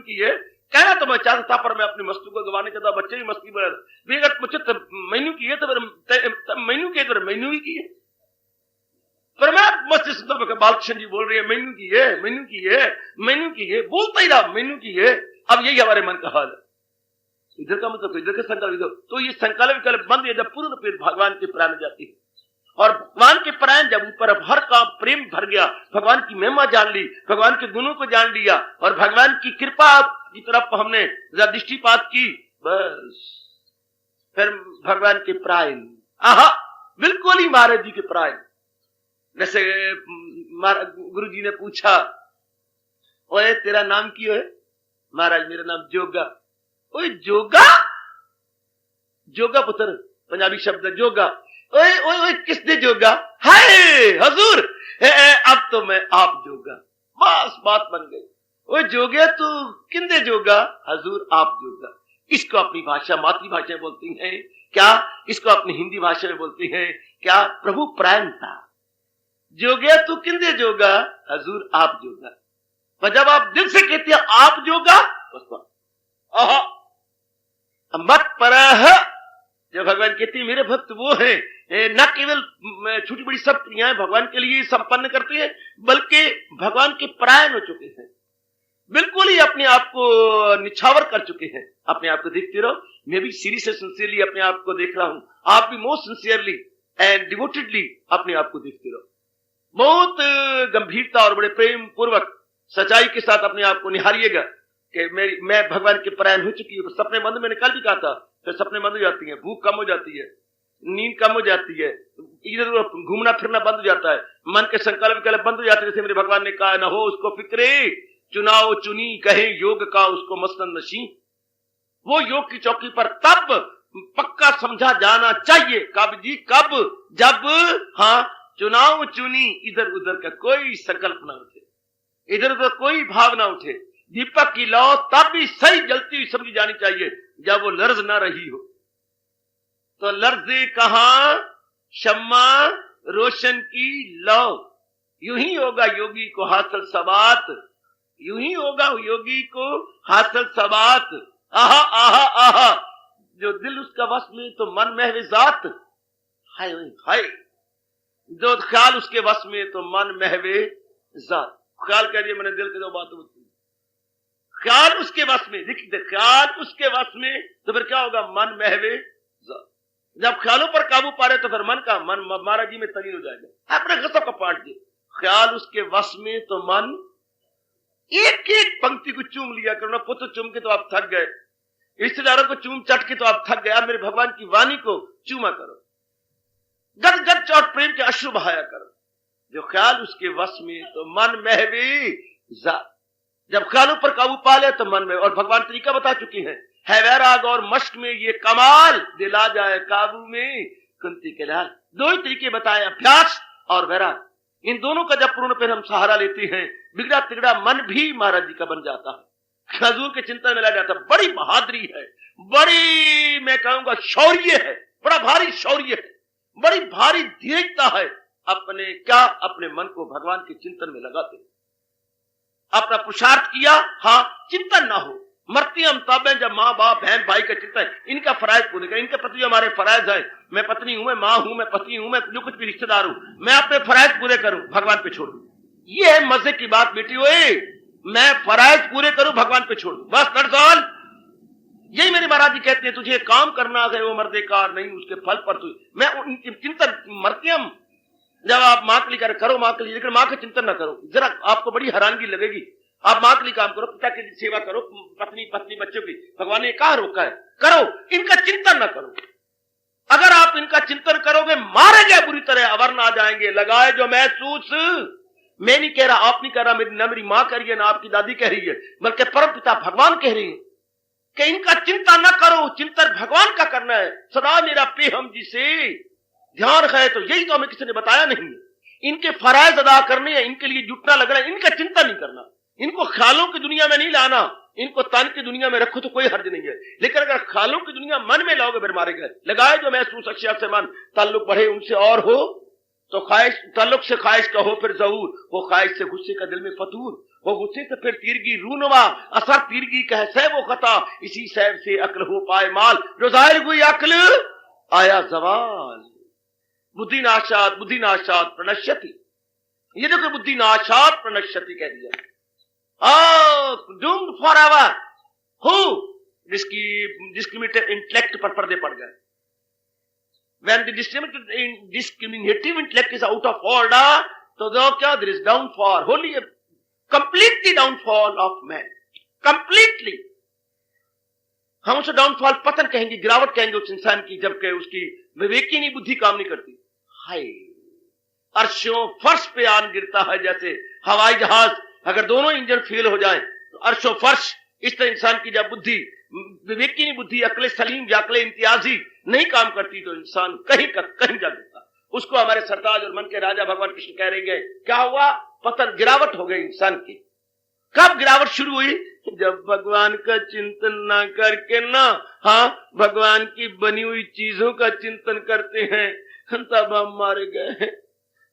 किए। कहना तो मैं चाहता था, पर मैं अपनी मस्ती को गवाने चाहता, बच्चे भी मस्ती बना मुझे मेन्यू किए तो मेन्यू किए तो मेन्यू ही किए। पर मैं मस्ती सुनता, बालकृष्ण जी बोल रही है मेन्यू किए, बोलता ही रहा मेन्यू किए। अब यही हमारे मन का हाल है, इधर का मतलब इधर का संकल्प। तो ये संकल्प विकल्प बंद है जब पूर्ण फिर भगवान के प्राण जाती है। और भगवान के प्राण जब ऊपर हर काम प्रेम भर गया, भगवान की महिमा जान ली, भगवान के गुणों को जान लिया, और भगवान की कृपा की तरफ हमने दृष्टिपात की, बस फिर भगवान के प्राण, बिल्कुल ही महाराज जी के प्राण। जैसे गुरु जी ने पूछा, ओए तेरा नाम क्यों है? महाराज मेरा नाम जोगा। ओए जोगा पुत्र, पंजाबी शब्द जोगा। ओए किसने जोगा? हाय हजूर, अब तो मैं आप जोगा, बस बात बन गई। ओए जोगे तू किंदे जोगा? हजूर आप जोगा। इसको अपनी भाषा मातृभाषा में बोलती हैं क्या, इसको अपनी हिंदी भाषा में बोलती हैं क्या, प्रभु प्राणता जोगे तू किंदे जोगा, हजूर आप जोगा। पर जब आप दिल से कहते हैं आप जोगा, मत पर जो भगवान कहते हैं मेरे भक्त वो है न केवल छोटी बड़ी सब क्रियाएं भगवान के लिए संपन्न करते हैं, बल्कि भगवान के परायण हो चुके हैं, बिल्कुल ही अपने आप को निछावर कर चुके हैं। अपने आप को देखते रहो, मैं भी सीरियस से सिंसियरली अपने आप को देख रहा हूं, आप भी मोस्ट सिंसियरली एंड डिवोटेडली अपने आप को देखते रहो, बहुत गंभीरता और बड़े प्रेम पूर्वक सच्चाई के साथ अपने आप को निहारिएगा कि मैं भगवान के परायण हो चुकी हूँ। सपने बंद, मैंने कल भी कहा था, फिर सपने बंद हो जाती है, भूख कम हो जाती है, नींद कम हो जाती है, इधर उधर घूमना फिरना बंद हो जाता है, मन के संकल्प विकल्प बंद हो जाते हैं। जैसे मेरे भगवान ने कहा, न हो उसको फिक्रे चुनाव चुनी, कहे योग का उसको मसलन नशी। वो योग की चौकी पर तब पक्का समझा जाना चाहिए, कब जी, कब, जब हाँ चुनाव चुनी, इधर उधर का कोई संकल्प ना उठे, इधर उधर कोई भाव ना उठे। दीपक की लौ तब भी सही जलती हुई समझी जानी चाहिए जब वो लर्ज ना रही हो। तो लर्जे कहां शम्मा रोशन की लौ, यूं ही होगा योगी को हासिल सबात, यूं ही होगा योगी को हासिल सबात। आहा आहा आहा, जो दिल उसका वश में तो मन महवे जात, हाय हाय, जो ख्याल उसके वश में तो मन महवे जात। ख्याल कह दिया मैंने, दिल की दो बातों में ख्याल उसके वश में, देखिए ख्याल उसके वश में तो फिर क्या होगा, मन महवे जात। जब ख्यालों पर काबू पा रहे तो फिर मन का मन महाराज जी में तलीन हो जाएगा। अपने गसब का पाठ दिए, ख्याल उसके वश में तो मन, एक एक पंक्ति को चूम लिया करो ना, पुत्र चूम के तो आप थक गए, रिश्तेदारों को चूम चट के तो आप थक गए, मेरे भगवान की वाणी को चूमा करो, गद गद चौट प्रेम के अश्रु बहाया करो। जो ख्याल उसके वश में तो मन महवे जात। जब ख्यालों पर काबू पा ले तो मन में, और भगवान तरीका बता चुकी है वैराग और मश्क में ये कमाल, दिला जाए काबू में कुंती के लाल। दो ही तरीके बताए, अभ्यास और वैराग। इन दोनों का जब पूर्ण पर हम सहारा लेते हैं, बिगड़ा तिगड़ा मन भी महाराज जी का बन जाता है, हजूर के चिंतन में ला जाता है। बड़ी बहादुरी है, बड़ी मैं कहूंगा शौर्य है, बड़ा भारी शौर्य है, बड़ी भारी धीरजता है। अपने क्या, अपने मन को भगवान के चिंतन में लगाते, अपना पुरुषार्थ किया, हाँ चिंतन ना हो, मरती हम तब है जब माँ बाप बहन भाई का चिंतन, इनका फराइज पूरे करें, इनके प्रति हमारे फराइज है, मैं पत्नी हूं, मैं माँ हूं, मैं पति हूं, मैं जो कुछ भी रिश्तेदार हूं, मैं अपने फराइज पूरे करूं, भगवान पे छोड़ दूं। ये है मजे की बात बेटी, ओए मैं फराइज पूरे करूं, भगवान पे छोड़ दूं, बस दरअसल यही मेरे महाराज जी कहते हैं, तुझे काम करना है वो मर्देकार नहीं, उसके फल पर तू, मैं चिंतन मरतियम, जब आप मां के लिए करो मां के लिए, लेकिन मां का चिंतन ना करो। जरा आपको बड़ी हैरानगी लगेगी, आप मां के लिए काम करो, पिता के लिए सेवा करो, पत्नी पत्नी बच्चों की, भगवान ने कहा रोका है करो, इनका चिंतन ना करो। अगर आप इनका चिंतन करोगे मारे गए बुरी तरह, अवर्ण आ जाएंगे। लगाए जो महसूस, मैं नहीं कह रहा, आप नहीं कह रहा, न मेरी मां कह रही है, ना आपकी दादी कह रही है, बल्कि परम पिता भगवान कह रही है कि इनका चिंता न करो, चिंतन भगवान का करना है। सदा मेरा पे हम जिसे ध्यान है, तो यही तो हमें किसी ने बताया नहीं। इनके फराइज अदा करने हैं, इनके लिए जुटना लगना, इनका चिंता नहीं करना, इनको ख्यालों की दुनिया में नहीं लाना, इनको तन की दुनिया में रखो तो कोई हर्ज नहीं है। लेकिन अगर ख्यालों की दुनिया मन में लाओगे फिर मारे गए। लगाए जो महसूस अक्षय से मन, ताल्लुक बढ़े उनसे और हो तो ख्वाहिश, ताल्लुक से ख्वाहिश का हो फिर जहूर, हो ख्वाहिश से गुस्से का दिल में फतूर, हो गुस्से से फिर तीरगी रूनवा, असर तीरगी कह सह वो खता, इसी सैब से अक्ल हो पाए माल, जो जाहिर हुई अक्ल आया जवाल। बुद्धि नाशात प्रणश्यति, ये देखो बुद्धि नाशात प्रणश्यति कह दिया। Doomed for ever who discriminated intellect पर पर्दे पड़ गए। When the discriminative intellect is out of order, तो जो क्या, there is downfall, wholly completely downfall of man, completely। हम उसे डाउनफॉल पतन कहेंगे, गिरावट कहेंगे उस इंसान की, जबकि उसकी विवेकीनी बुद्धि काम नहीं करती। हाय, अर्शों फर्श पे आन गिरता है जैसे हवाई जहाज, अगर दोनों इंजन फेल हो जाएं तो अर्शों फर्श। इस तरह इंसान की जब बुद्धि, विवेकीनी बुद्धि, अक्ले सलीम अक्ले इम्तियाजी नहीं काम करती तो इंसान कहीं का कहीं जा गिरता। उसको हमारे सरताज और मन के राजा भगवान कृष्ण कह रहे गए, क्या हुआ, पतन, गिरावट हो गई इंसान की। कब गिरावट शुरू हुई जब भगवान का चिंतन ना करके ना, हाँ, भगवान की बनी हुई चीजों का चिंतन करते हैं, तब हम मारे गए हैं।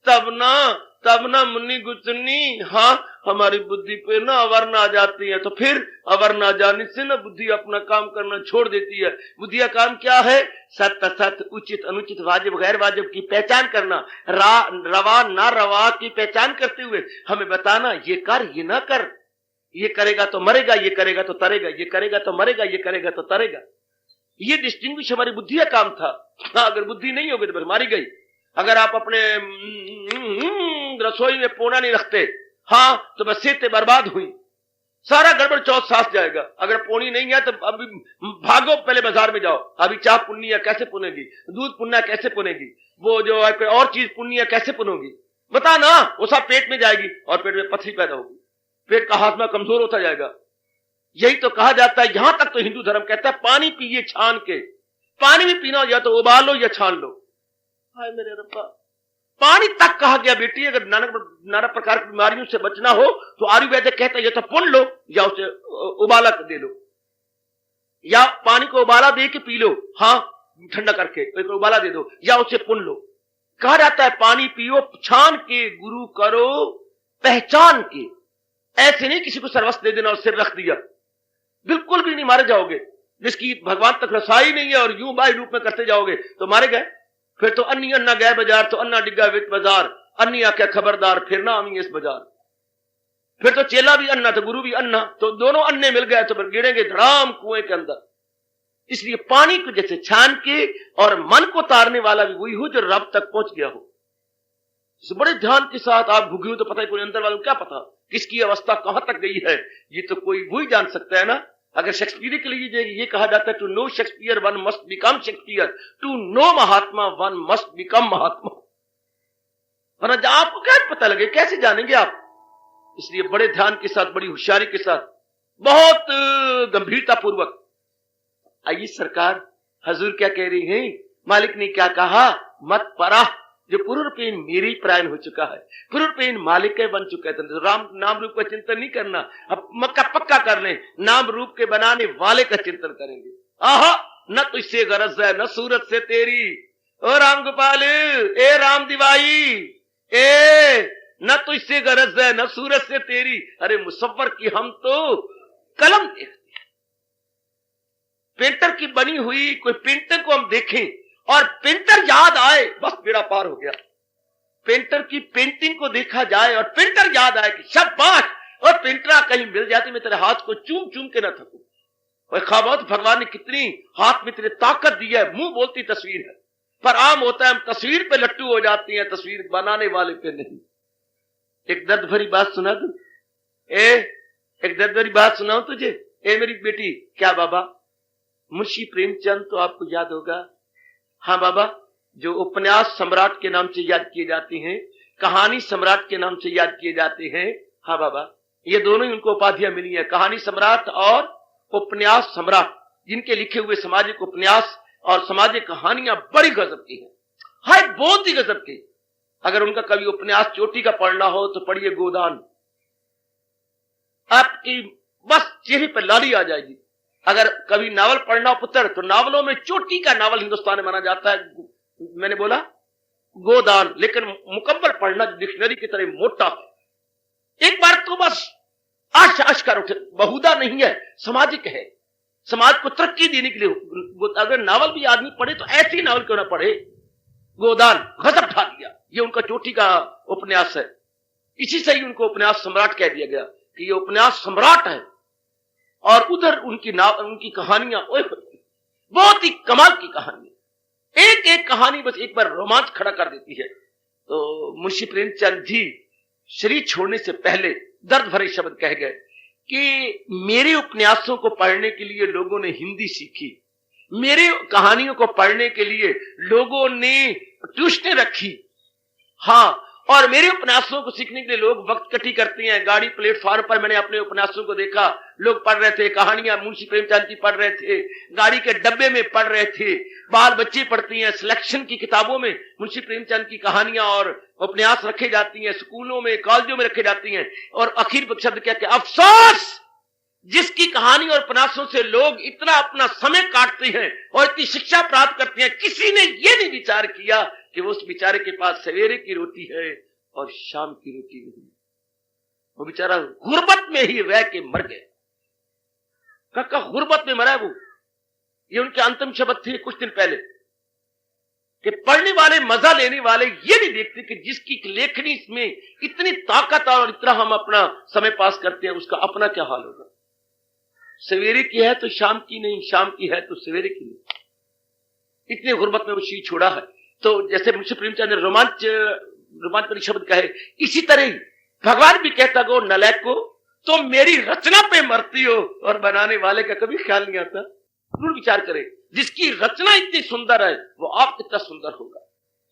तब ना मुन्नी गुचनी, हाँ, हमारी बुद्धि पे ना अवर्ण आ जाती है। तो फिर अवर्ण आ जाने से ना बुद्धि अपना काम करना छोड़ देती है। बुद्धि का काम क्या है? सत्य सत्य, उचित अनुचित, वाजिब गैर वाजिब की पहचान करना, रवा ना रवा की पहचान करते हुए हमें बताना, ये कर, ये ना कर, ये करेगा तो मरेगा, ये करेगा तो तरेगा, ये करेगा तो मरेगा, ये करेगा तो तरेगा। ये डिस्टिंग्विश हमारी बुद्धि का काम था। हाँ, अगर बुद्धि नहीं होगी तो फिर मारी गई। अगर आप अपने रसोई में पोना नहीं रखते, हाँ, तो बस सेते बर्बाद हुई, सारा गड़बड़ चौथ साथ जाएगा। अगर पोनी नहीं है तो अभी भागो, पहले बाजार में जाओ, अभी चाह पुन्नी है कैसे पुनेगी, दूध पुन्ना कैसे पुनेगी, वो जो और चीज पुन्नी है कैसे पुनोगी, बता ना। वो सब पेट में जाएगी और पेट में पथरी पैदा होगी, पेट का हाथमा कमजोर होता जाएगा। यही तो कहा जाता है, यहां तक तो हिंदू धर्म कहता है पानी पिए छान के। पानी भी पीना हो या तो उबालो या छान लो। हाय मेरे रब्बा, पानी तक कहा गया बेटी, अगर नाना प्रकार की बीमारियों से बचना हो तो आयुर्वेद कहता है या तो पुन लो या उसे उबाला दे लो, या पानी को उबाला दे के पी लो, हाँ, ठंडा करके उबाला दे दो, या उसे पुन लो। कहा जाता है पानी पियो छान के, गुरु करो पहचान के। ऐसे नहीं किसी को सर्वस्व दे देना और सिर रख दिया, बिल्कुल भी नहीं, मारे जाओगे। जिसकी भगवान तक रसाई नहीं है और यूं बाई रूप में करते जाओगे तो मारे गए। फिर तो अन्नी अन्ना गए बाजार, तो अन्ना डिग्गा वित बाजार, अन्नी आख्या खबरदार फिर ना आमी इस बाजार। फिर तो चेला भी अन्ना तो गुरु भी अन्ना, तो दोनों अन्ने मिल गए तो फिर गिरेंगे धड़ाम कुएं के अंदर। इसलिए पानी को जैसे छान के, और मन को तारने वाला भी वही हो जो रब तक पहुंच गया हो। बड़े ध्यान के साथ आप भूगे हो तो पता ही कोई अंदर वालों क्या पता किसकी अवस्था कहां तक गई है, ये तो कोई वही जान सकता है ना। अगर शेक्सपियर के लिए ये कहा जाता है, to know Shakespeare one must become Shakespeare, to know Mahatma one must become Mahatma. वरना आपको क्या पता लगे, कैसे जानेंगे आप? इसलिए बड़े ध्यान के साथ, बड़ी होशियारी के साथ, बहुत गंभीरता पूर्वक। आइए सरकार, हजूर क्या कह रही है, मालिक ने क्या कहा, मत परा, जो पूर्वपेन मेरी प्रायण हो चुका है, पूर्वपेन मालिक के बन चुका है। तो राम नाम रूप का चिंतन नहीं करना, अब मक्का पक्का कर ले, नाम रूप के बनाने वाले का चिंतन करेंगे। आहा, न तो इससे गरज है न सूरत से तेरी, ओ राम गोपाल, ए राम दिवाई, न तो इससे गरज है न सूरत से तेरी। अरे मुसव्वर की हम तो कलम देखते हैं, पेंटर की बनी हुई कोई पेंटर को हम देखें और पेंटर याद आए, बस बेड़ा पार हो गया। पेंटर की पेंटिंग को देखा जाए और पेंटर याद आए कि शाबाश, और पेंटरा कहीं मिल जाती, मैं तेरे हाथ को चूम चूम के ना थकूं। और खामोश, भगवान ने कितनी हाथ में तेरे ताकत दी है, मुंह बोलती तस्वीर है। पर आम होता है हम तस्वीर पे लट्टू हो जाती हैं, तस्वीर बनाने वाले पे नहीं। एक दर्द भरी बात सुना दूं, एक दर्द भरी बात सुनाऊं तुझे। ए मेरी बेटी, क्या बाबा, मुंशी प्रेमचंद तो आपको याद होगा। हाँ बाबा, जो उपन्यास सम्राट के नाम से याद किए जाते हैं, कहानी सम्राट के नाम से याद किए जाते हैं। हाँ बाबा, ये दोनों ही उनको उपाधियां मिली हैं, कहानी सम्राट और उपन्यास सम्राट। जिनके लिखे हुए सामाजिक उपन्यास और सामाजिक कहानियां बड़ी गजब की हैं, हाय बहुत ही गजब की। अगर उनका कभी उपन्यास चोटी का पढ़ना हो तो पढ़िए गोदान, आपकी बस चेहरे पर लाली आ जाएगी। अगर कभी नावल पढ़ना हो पुत्र, तो नावलों में चोटी का नावल हिंदुस्तान में माना जाता है, मैंने बोला गोदान। लेकिन मुकम्मल पढ़ना डिक्शनरी की तरह मोटा है। एक बार तो बस आश कर उठे, बहुधा नहीं है, सामाजिक है, समाज को तरक्की देने के लिए। अगर नावल भी आदमी पढ़े तो ऐसी नावल क्यों ना पढ़े। गोदान गजब ढा दिया, ये उनका चोटी का उपन्यास है। इसी से ही उनको उपन्यास सम्राट कह दिया गया कि ये उपन्यास सम्राट है। और उधर उनकी कहानियां बहुत ही कमाल की कहानी, एक एक कहानी बस एक बार रोमांच खड़ा कर देती है। तो मुंशी प्रेमचंद जी शरीर छोड़ने से पहले दर्द भरे शब्द कह गए कि मेरे उपन्यासों को पढ़ने के लिए लोगों ने हिंदी सीखी, मेरे कहानियों को पढ़ने के लिए लोगों ने ट्यूशनें रखी। हाँ, और मेरे उपन्यासों को सीखने के लिए लोग वक्त कटी करते हैं। गाड़ी प्लेटफॉर्म पर मैंने अपने उपन्यासों को देखा, लोग पढ़ रहे थे, कहानियां मुंशी प्रेमचंद की पढ़ रहे थे, गाड़ी के डब्बे में पढ़ रहे थे, बाल बच्चे पढ़ती हैं, सिलेक्शन की किताबों में मुंशी प्रेमचंद की कहानियां और उपन्यास रखे जाती हैं, स्कूलों में कॉलेजों में रखे जाती हैं। और आखिर शब्द क्या, अफसोस जिस कहानी और उपन्यासों से लोग इतना अपना समय काटते हैं और इतनी शिक्षा प्राप्त करते हैं, किसी ने ये नहीं विचार किया कि वो उस बेचारे के पास सवेरे की रोटी है और शाम की रोटी नहीं। वो बेचारा गुर्बत में ही रह के मर गया। काका गुर्बत में मरा है वो। ये उनके अंतिम शब्द थे कुछ दिन पहले कि पढ़ने वाले, मजा लेने वाले ये नहीं देखते कि जिसकी लेखनी इसमें इतनी ताकत और इतना हम अपना समय पास करते हैं, उसका अपना क्या हाल होगा। सवेरे की है तो शाम की नहीं, शाम की है तो सवेरे की नहीं। इतने गुर्बत में वो चीज छोड़ा है। तो जैसे मुंशी प्रेमचंद ने रोमांचकारी शब्द कहे, इसी तरह भगवान भी कहता गो नलायक को, तो मेरी रचना पे मरती हो और बनाने वाले का कभी ख्याल नहीं आता। जरूर विचार करें, जिसकी रचना इतनी सुंदर है वो आप कितना सुंदर होगा,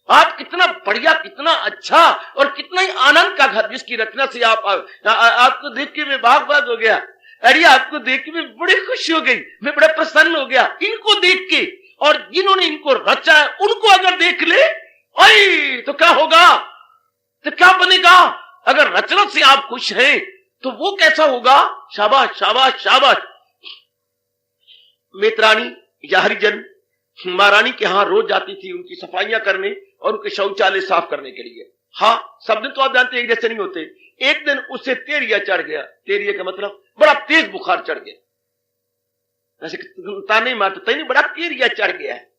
आप कितना बढ़िया, कितना अच्छा और कितना ही आनंद का घर, जिसकी रचना से आपको देख के मैं बाग हो गया। अरे आपको देख के मैं बड़ी खुशी हो गई, मैं बड़ा प्रसन्न हो गया इनको देख के। और जिन्होंने इनको रचा है उनको अगर देख ले अरे तो क्या होगा, तो क्या बनेगा। अगर रचना से आप खुश हैं तो वो कैसा होगा। शाबाश शाबाश शाबाश। मेतरानी या हरिजन महारानी के यहां रोज जाती थी उनकी सफाइयां करने और उनके शौचालय साफ करने के लिए। हाँ, सब दिन तो आप जानते हैं एक जैसे नहीं होते। एक दिन उसे तेरिया चढ़ गया। तेरिया का मतलब बड़ा तेज बुखार चढ़ गया। ऐसे ताने मारते नहीं, बड़ा तेरिया चढ़ गया है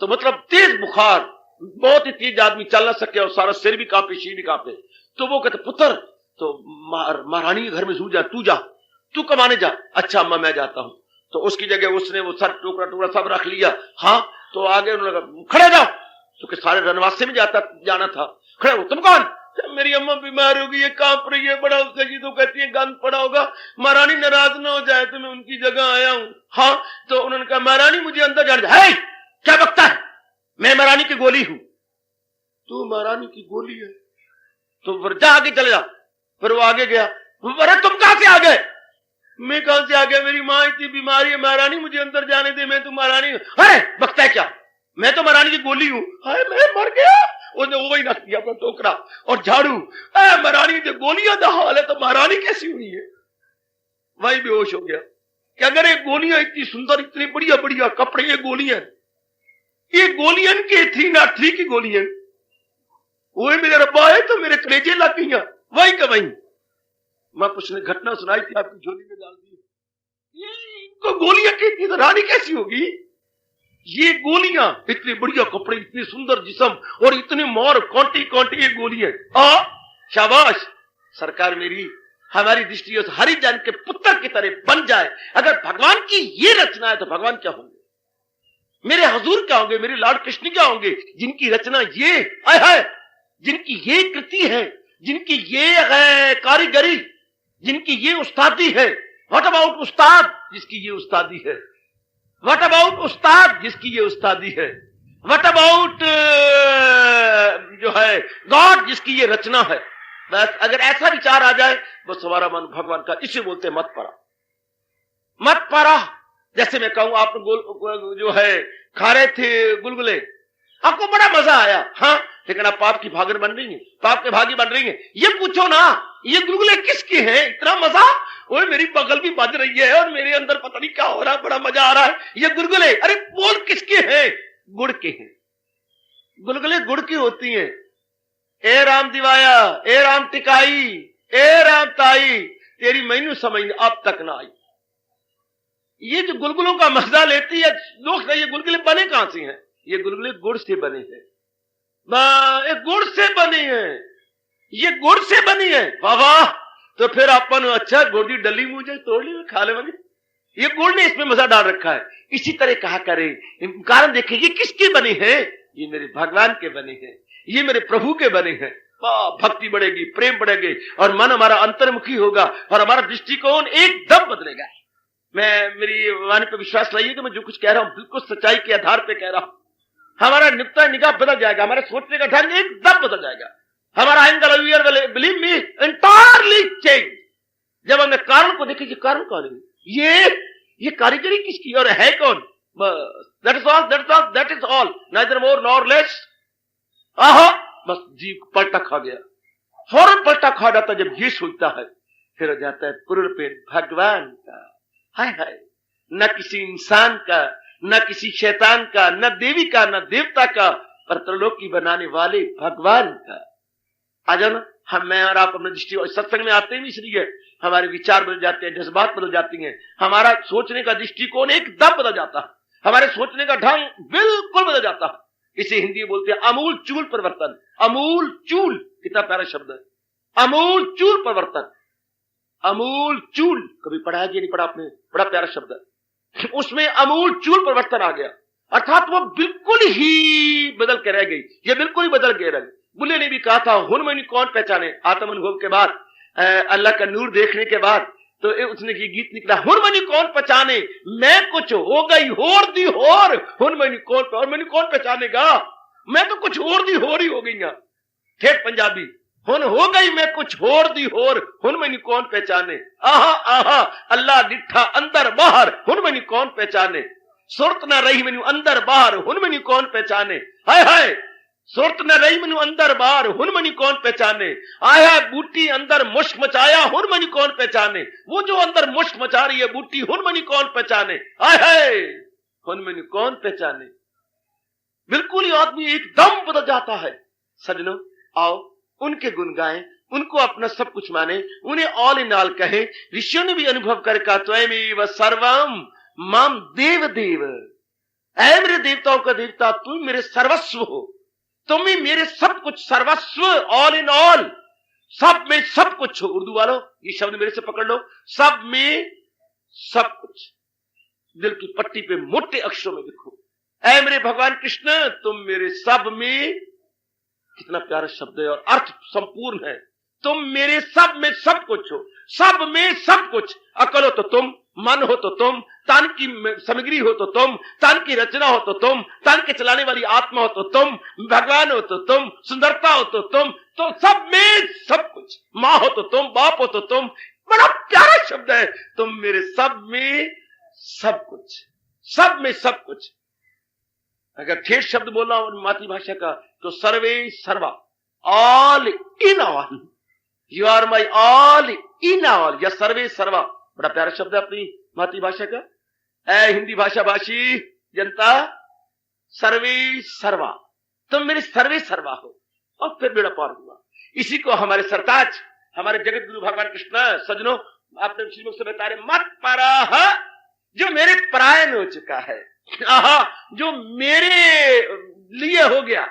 तो मतलब तेज बुखार, बहुत ही तेज आदमी चल ना सके और सारा सिर भी कांपे, शीर भी कांपे। तो वो कहते पुत्र, तो महारानी के घर में जा, तू कमाने जा। अच्छा अम्मा मैं जाता हूं। तो उसकी जगह उसने वो सर टुकड़ा टुकड़ा सब रख लिया। हाँ, तो आगे उन्होंने कहा खड़े जाओ, क्योंकि सारे रनवासे में जाना था। खड़े हो। तुम कौन? मेरी अम्मा बीमार हो गई है, कांप रही है बड़ा। उससे जी तो कहती है गंद पड़ा होगा, महारानी नाराज ना हो जाए तो मैं उनकी जगह आया हूं। हाँ, तो उन्होंने कहा महारानी मुझे अंदर जाने दे। क्या बकता है, मैं महारानी की गोली हूं। तू महारानी की गोली है तो फिर जा आगे चले जा। फिर वो आगे गया। अरे तुम कहां से आ गए? मैं कहां से आ गया, मेरी मां इतनी बीमारी है, महारानी मुझे अंदर जाने दे, मैं तो महारानी। अरे बकता है क्या, मैं तो महारानी की गोली हूं। हाय मैं मर गया। उसने वही रख दिया अपना टोकरा और झाड़ू। महारानी जो गोलियां दा हाल है तो महारानी कैसी हुई है। वही बेहोश हो गया कि अगर ये गोलियां इतनी सुंदर, इतनी बढ़िया बढ़िया कपड़े, ये गोलियां की थी ना, थी की गोलियां वो मेरे रब्बा है तो मेरे कलेजे लग गई। वही का वही मैं कुछ ने घटना सुनाई थी, आपकी झोली में डाल दी। ये इनको गोलियां की थी तो रानी कैसी होगी। ये गोलियां, इतने बढ़िया कपड़े, इतनी सुंदर जिस्म और इतनी मोर कौंटी कौंटी ये गोलियां। शाबाश। सरकार मेरी, हमारी दृष्टि उस हरिजन के पुत्र की तरह बन जाए। अगर भगवान की ये रचना है तो भगवान क्या होंगे, मेरे हजूर क्या होंगे, मेरे लॉर्ड कृष्ण क्या होंगे, जिनकी रचना ये है, जिनकी ये कृति है, जिनकी ये है कारीगरी, जिनकी ये उस्तादी है। व्हाट अबाउट उस्ताद जिसकी ये उस्तादी है। व्हाट अबाउट उस्ताद जिसकी ये उस्तादी है। व्हाट अबाउट जो है गॉड जिसकी ये रचना है। बस अगर ऐसा विचार आ जाए बस हमारा मन भगवान का। इसे बोलते मत पड़ा, मत पड़ा। जैसे मैं कहूं आप जो है खा रहे थे गुलगुले, आपको बड़ा मजा आया। हाँ, लेकिन आप पाप की भागन बन रही है, पाप के भागी बन रही है। ये पूछो ना ये गुलगुले किसके हैं, इतना मजा। ओए मेरी बगल भी बज रही है और मेरे अंदर पता नहीं क्या हो रहा है, बड़ा मजा आ रहा है। ये गुलगुले, अरे बोल किसके हैं? गुड़ के हैं। गुलगुले गुड़ की होती हैं। ए राम दिवाया, ए राम टिकाई, ए राम ताई, तेरी मैनू समझ अब तक ना आई। ये जो गुलगुलों का मजा लेती है लोग, ये गुलगुले बने कहां से हैं? ये गुलगुले गुड़ से बने हैं। गुड़ से बने हैं, ये गुड़ से बनी है। वाह, तो फिर अपन अच्छा गोदी डली मुझे तोड़ ली, खा ले। ये गुड़ ने इसमें मजा डाल रखा है। इसी तरह कहा करे, कारण देखें ये किसके बने हैं? ये मेरे भगवान के बने हैं, ये मेरे प्रभु के बने हैं। भक्ति बढ़ेगी, प्रेम बढ़ेगी और मन हमारा अंतर्मुखी होगा और हमारा दृष्टिकोण एकदम बदलेगा। मैं मेरी वाणी पर विश्वास लाइए कि मैं जो कुछ कह रहा हूं बिल्कुल सच्चाई के आधार पर कह रहा हूं। हमारा नुक्ता निगाह बदल जाएगा, हमारे सोचने का ढंग एकदम बदल जाएगा। हमारा angle believe me entirely change. जब हमने कारण को देखे, कारण कौन है, ये कारीगरी किसकी और है कौन? That is all, that is all, neither more nor less. आहा, बस जीव पलटा खा गया, फौरन पलटा खा जाता। जब ये सोचता है फिर हो जाता है पूर्ण पे भगवान का। हाय हाय, न किसी इंसान का, न किसी शैतान का, न देवी का, न देवता का, पर त्रिलोकी बनाने वाले भगवान का। आ जाओ ना, हम मैं और आप अपने दृष्टि सत्संग में आते ही इसलिए हमारे विचार बदल जाते हैं, जज्बात बदल जाती हैं, हमारा सोचने का दृष्टिकोण एकदम बदल जाता है, हमारे सोचने का ढंग बिल्कुल बदल जाता है। इसे हिंदी में बोलते हैं अमूल चूल परिवर्तन। अमूल चूल, कितना प्यारा शब्द है, अमूल चूल परिवर्तन। अमूल चूल कभी पढ़ा है कि नहीं पढ़ा आपने? बड़ा प्यारा शब्द है। उसमें अमूल चूल परिवर्तन आ गया, अर्थात वो बिल्कुल ही बदल के रह गई, ये बिल्कुल ही बदल के रह गई। बुल्ले ने भी कहा था, हुन मैंने कौन पहचाने, आत्म अनुभव के बाद, अल्लाह का नूर देखने के बाद, तो उसने ये गीत निकला, हुन मैंने कौन पहचाने, मैं कुछ हो गई होर दी होर, हुन मैंने कौन, और मैंने कौन पहचानेगा, मैं तो कुछ होर दी होर ही हो गई। ठेठ पंजाबी, हुन हो गई मैं कुछ होर दी होर, हुन मैंने कौन पहचाने, आहा आहा अल्लाह डिठा अंदर बाहर, हुन मैंने कौन पहचाने, सुरत न रही मैनू अंदर बाहर, हुन मैनू कौन पहचाने, हाय हाय सुरत न रही मैनू अंदर बाहर, हुन मैनू कौन पहचाने, आया बूटी अंदर मुश्क मचाया, हुन मैनू कौन पहचाने, वो जो अंदर मुश्क मचा रही है बूटी, हुन मैनू कौन पहचाने, हाय हाय हुन मैनू कौन पहचाने। बिल्कुल ही आदमी एकदम बदल जाता है। सजनों, आओ उनके गुण गाएं, उनको अपना सब कुछ माने, उन्हें ऑल इन ऑल कहें। ऋषियों ने भी अनुभव कर कहा, त्वमेव सर्वम माम देव देव, ऐ मेरे देवताओं का देवता, तुम मेरे सर्वस्व हो, तुम ही मेरे सब कुछ, सर्वस्व, ऑल इन ऑल, सब में सब कुछ हो। उर्दू वालों ये शब्द मेरे से पकड़ लो, सब में सब कुछ, दिल की पट्टी पे मोटे अक्षरों में लिखो, ऐ मेरे भगवान कृष्ण तुम मेरे सब में, कितना प्यारा शब्द है और अर्थ संपूर्ण है, तुम मेरे सब में सब कुछ हो, सब में सब कुछ, अकल हो तो तुम, मन हो तो तुम, तन की सामग्री हो तो तुम, तन की रचना हो तो तुम, तन के चलाने वाली आत्मा हो तो तुम, भगवान हो तो तुम, सुंदरता हो तो तुम, तो सब में सब कुछ, माँ हो तो तुम, बाप हो तो तुम। बड़ा प्यारा शब्द है, तुम मेरे सब में सब कुछ, सब में सब कुछ। अगर ठेठ शब्द बोलना हो मातृभाषा का तो सर्वे सर्वा, all in all, you are my all in all, या सर्वे सर्वा, बड़ा प्यारा शब्द है अपनी मातृभाषा का। ऐ हिंदी भाषा भाषी जनता, सर्वे सर्वा, तुम मेरे सर्वे सर्वा हो, और फिर बेड़ा पार हुआ। इसी को हमारे सरताज, हमारे जगत गुरु भगवान कृष्ण, सजनों आपने श्रीमुख से बता रहे, मत पराह, जो मेरे परायण हो चुका है, आहा जो मेरे लिए हो गया।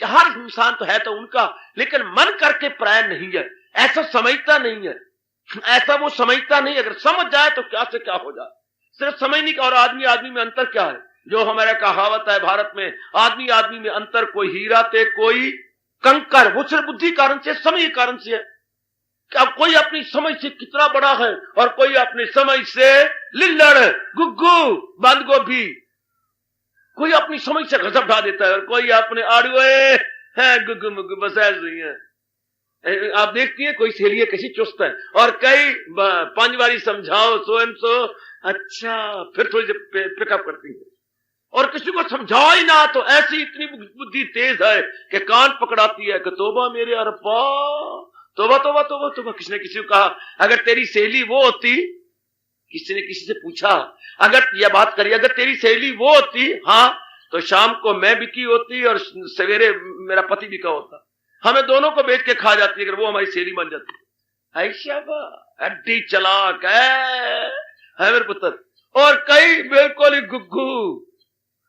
हर इंसान तो है तो उनका, लेकिन मन करके परायण नहीं है, ऐसा समझता नहीं है, ऐसा वो समझता नहीं। अगर समझ जाए तो क्या से क्या हो जाए, सिर्फ समझने का और आदमी आदमी में अंतर क्या है। जो हमारा कहावत है भारत में, आदमी आदमी में अंतर, कोई हीरा ते कोई कंकर, वो सिर्फ बुद्धि कारण से, समझ कारण से है। अब कोई अपनी समझ से कितना बड़ा है और कोई अपनी समझ से लिल्लड़, गुग्गू, बंद गोभी, कोई अपनी समझ से गजब ढा देता है और कोई अपने आड़ुए है गुग्गू मुग्गू, बस ऐसे ही है। आप देखती हैं कोई सहेलियां कैसी चुस्त है, और कई 5 बारी समझाओ सो एंड सो, अच्छा फिर थोड़ी देर पिकअप करती है, और किसी को समझाओ ही ना तो ऐसी इतनी बुद्धि तेज है कि कान पकड़ाती है कि तोबा मेरे अरबा, तोबा तोबा तोबा तोबा। किसी ने किसी को कहा, अगर तेरी सहेली वो होती, किसी ने किसी से पूछा, अगर यह बात करी, अगर तेरी सहेली वो होती, हाँ, तो शाम को मैं बिकी होती और सवेरे मेरा पति बिका होता, हमें दोनों को बेच के खा जाती अगर वो हमारी सहेली बन जाती। ऐसा अड्डी चलाक है मेरे पुत्र। और कई बिल्कुल ही गुग्गू,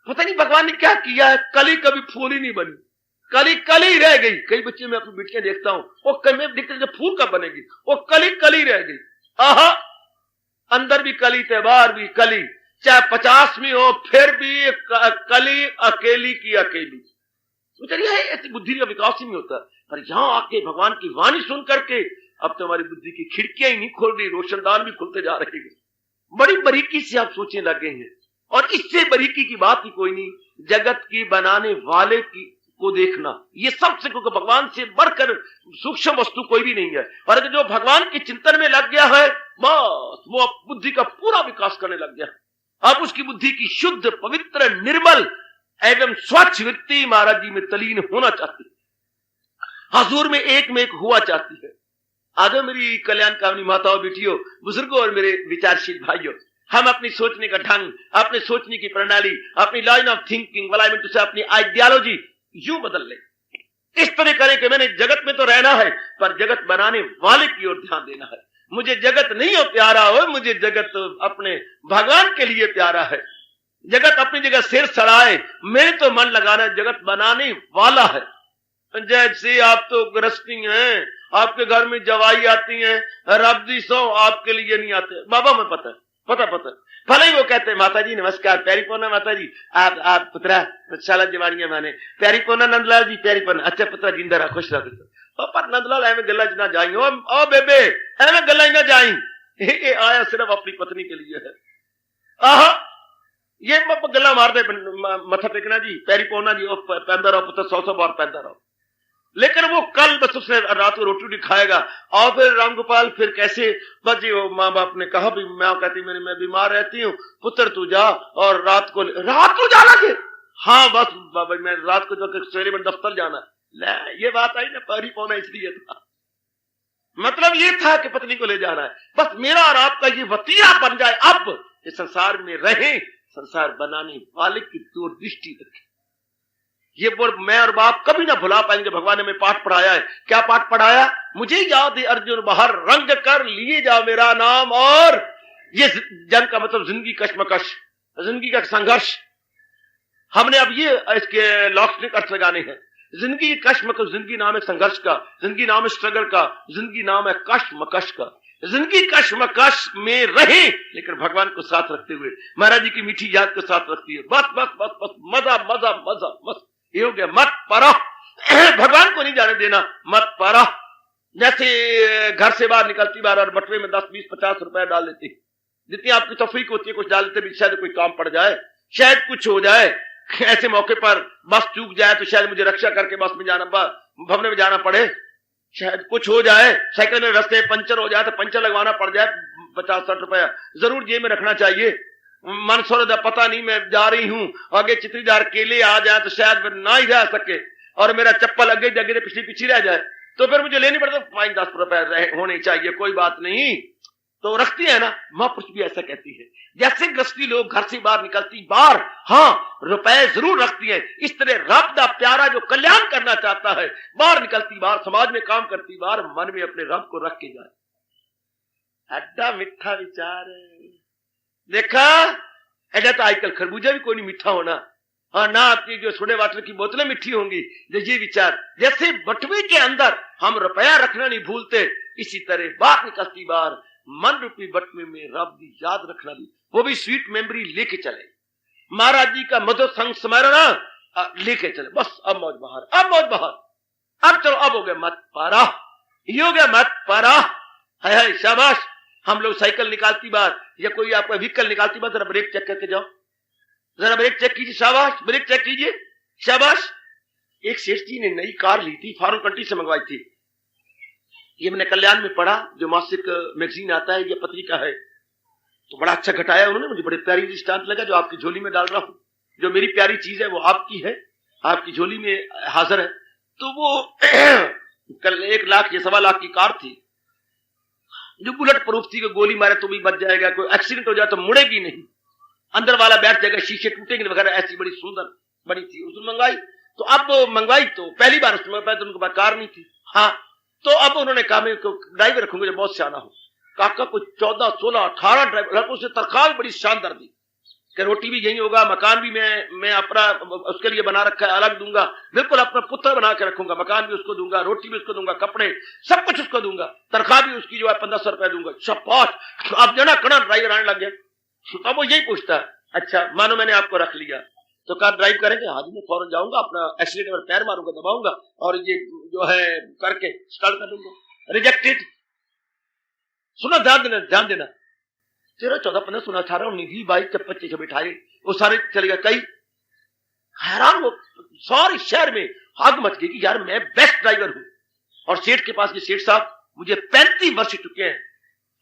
पता नहीं भगवान ने क्या किया है, कली कभी फूल ही नहीं बनी, कली कली रह गई। कई बच्चे मैं अपनी बेटियां देखता हूं, वो कभी देखते जब फूल कब बनेगी, वो कली कली रह गई। आहा, अंदर भी कली थे, बाहर भी कली, चाहे 50 में हो फिर भी कली अकेली की अकेली। तो चलिए ऐसी बुद्धि का विकास ही नहीं होता, पर यहां आके भगवान की वाणी सुन करके अब तो हमारी बुद्धि की खिड़कियां ही नहीं खोल रही, रोशनदान भी खुलते जा रहे हैं। बड़ी बारीकी से आप सोचने लगे हैं, और इससे बारीकी की बात ही कोई नहीं। जगत की बनाने वाले की को देखना, ये सबसे, क्योंकि भगवान से बढ़कर सूक्ष्म वस्तु कोई भी नहीं है। और अगर जो भगवान के चिंतन में लग गया है, बस वो बुद्धि का पूरा विकास करने लग गया है। अब उसकी बुद्धि की शुद्ध, पवित्र, निर्मल एवं स्वच्छ वृत्ति महाराज जी में तलीन होना चाहती है, हजूर में एक हुआ चाहती है। आजो मेरी कल्याण कामनी माताओं, बेटियों, बुजुर्गों और मेरे विचारशील भाइयों, हम अपनी सोचने का ढंग, अपने सोचने की प्रणाली, अपनी लाइन ऑफ थिंकिंग, अपनी आइडियोलॉजी यूं बदल ले, इस तरह करें कि मैंने जगत में तो रहना है पर जगत बनाने वाले की ओर ध्यान देना है। मुझे जगत नहीं हो प्यारा हो, मुझे जगत अपने भगवान के लिए प्यारा है। जगत अपनी जगह सिर सड़ाए, मेरे तो मन लगाना जगत बनाने वाला है। जैसे आप तो गृहस्थी हैं, आपके घर में जवाई आती हैं, रब दी सो आपके लिए नहीं आते। बाबा मैं पता भले ही वो कहते हैं माता जी नमस्कार, प्यारी पोना माता जी, आप पुत्रा शाला जवानियां माने, प्यारी पोना नंदलाल जी, प्यारी पोना, अच्छा पुत्रा जिंदा रहा, खुश रहा। पर नंदलाल एवं गल्ला च ना जाई, ओ बेबे एवं गल्ला ही ना जाई, ये आया सिर्फ अपनी पत्नी के लिए है। आह ये गल्ला मार दे, मथा टेकना जी, प्यारी पोना जी, पैदा रहो पुत्र, 100 बार पैदा रहो। लेकिन वो कल बस उसने रात को रोटी खाएगा। और फिर रामगोपाल फिर कैसे बची, वो माँ बाप ने कहा भी, मैं कहती मैं बीमार रहती हूँ, पुत्र तू जा और रात को जा लगे। हाँ बस बाबा मैं रात को जो सवेरे में दफ्तर जाना। ये बात आई ना, पहली पौना इसलिए था, मतलब ये था कि पत्नी को ले जाना है। बस मेरा और आपका ये वतीरा बन जाए, अब इस संसार में रहे, संसार बनाने वाले की दूरदृष्टि रखे। ये मैं और बाप कभी ना भुला पाएंगे। भगवान ने हमें पाठ पढ़ाया है। क्या पाठ पढ़ाया? मुझे याद है अर्जुन बाहर रंग कर लिए जाओ मेरा नाम। और ये जंग का मतलब जिंदगी कश्मकश, जिंदगी का संघर्ष। हमने अब ये इसके लॉक्सनिक अर्थ लगाने हैं। जिंदगी कश्मकश, जिंदगी नाम है संघर्ष का, जिंदगी नाम है स्ट्रगल का, जिंदगी नाम है कश्मकश का। जिंदगी कश्मकश में रहे लेकिन भगवान को साथ रखते हुए, महाराज जी की मीठी याद को साथ रखती है। बस बस बस बस मजा मजा मजा बस ये हो गया। मत परा भगवान को नहीं जाने देना, मत परा। जैसे घर से बाहर निकलती बार और बटवे में 10 20 50 रुपए डाल देती, जितनी आपकी तौफीक होती है कुछ डाल देते भी, शायद कोई काम पड़ जाए, शायद कुछ हो जाए। ऐसे मौके पर बस चूक जाए तो शायद मुझे रक्षा करके बस में जाना, भवने में जाना पड़े, शायद कुछ हो जाए, साइकिल में रास्ते पंचर हो जाए तो पंचर लगवाना पड़ जाए, 50-60 रुपया जरूर जेब में रखना चाहिए। मन सोच पता नहीं मैं जा रही हूं, आगे चित्रीदार केले आ जाए तो शायद फिर ना ही जा सके और मेरा चप्पल अगे जगह पिछली पीछे रह जाए, तो फिर मुझे लेनी पड़ता 5-10 रुपए होने चाहिए, कोई बात नहीं। तो रखती है ना, महापुरुष भी ऐसा कहती है। जैसे गृहस्थी लोग घर से बाहर निकलती बाहर, हाँ रुपए जरूर रखती है, इस तरह रब दा प्यारा जो कल्याण करना चाहता है बाहर निकलती बाहर, समाज में काम करती बाहर, मन में अपने रब को रख के जाए। एड्डा मिठा विचार है, देखा एडा तो आजकल खरबूजा भी कोई नहीं मीठा होना, हाँ ना आपकी जो सोडे वाटर की बोतलें मीठी होंगी। ये विचार, जैसे बटवे के अंदर हम रुपया रखना नहीं भूलते, इसी तरह बाहर निकलती बार मन रूपी बटवे में रब की याद रखना भी, वो भी स्वीट मेमोरी लेके चले। महाराज जी का मधुर संग स्मरण लेके चले। बस अब मौज बहार, अब मौज बहार, अब चलो, अब हो गया मत पारा, ये हो गया मत पारा। है शाबाश। हम लोग साइकिल निकालती बार या कोई आपका व्हीकल निकालती बार, जरा ब्रेक चेक करके जाओ, जरा ब्रेक चेक कीजिए, शाबाश, ब्रेक चेक कीजिए, शाबाश। एक सेठ जी ने नई कार ली थी, फॉरेन कंट्री से मंगवाई थी। ये मैंने कल्याण में पढ़ा, जो मासिक मैगजीन आता है, ये पत्रिका है, तो बड़ा अच्छा घटाया उन्होंने, मुझे बड़े प्यारी दृष्टांत लगा, जो आपकी झोली में डाल रहा हूं। जो मेरी प्यारी चीज है वो आपकी है, आपकी झोली में हाजिर है। तो वो कल 1 लाख या 1.25 लाख की कार थी, जो बुलेट प्रूफ थी, गोली मारे तो भी बच जाएगा, कोई एक्सीडेंट हो जाए तो मुड़ेगी नहीं, अंदर वाला बैठ जाएगा, शीशे टूटेंगे वगैरह, ऐसी बड़ी सुंदर बड़ी थी। उसने मंगवाई, तो अब मंगवाई तो पहली बार उसमें तो उनके पास कार नहीं थी। हाँ, तो अब उन्होंने कहा मैं ड्राइवर रखूंगा जो बहुत सियाना हो। काका को 14, 16, 18 ड्राइवर, उसने तनख्वाह भी बड़ी शानदार दी कि रोटी भी यही होगा, मकान भी मैं अपना उसके लिए बना रखा है, अलग दूंगा, बिल्कुल अपना पुत्र बना के रखूंगा, मकान भी उसको दूंगा, रोटी भी उसको दूंगा, कपड़े सब कुछ उसको दूंगा, तनख्वाह भी उसकी जो है 1500 रुपए दूंगा। शाबाश। अब जना कड़ा ड्राइवर आने लग गया। अब वो यही पूछता है, अच्छा मानो मैंने आपको रख लिया तो कार ड्राइव करेंगे? हाँ जी, मैं फौरन जाऊंगा, अपना एक्सीलेटर पर पैर मारूंगा, दबाऊंगा और ये जो है करके स्टार्ट कर दूंगा। रिजेक्टेड। सुना, ध्यान देना, ध्यान देना। 13, 14, 15, 16, 18, 19, 20, 22, 25 बिठाए, वो सारे चले गए। कई हैरान हो, सारे शहर में आग मच गई कि यार मैं बेस्ट ड्राइवर हूं। और सेठ के पास, ये सेठ साहब मुझे 35 वर्ष चुके हैं,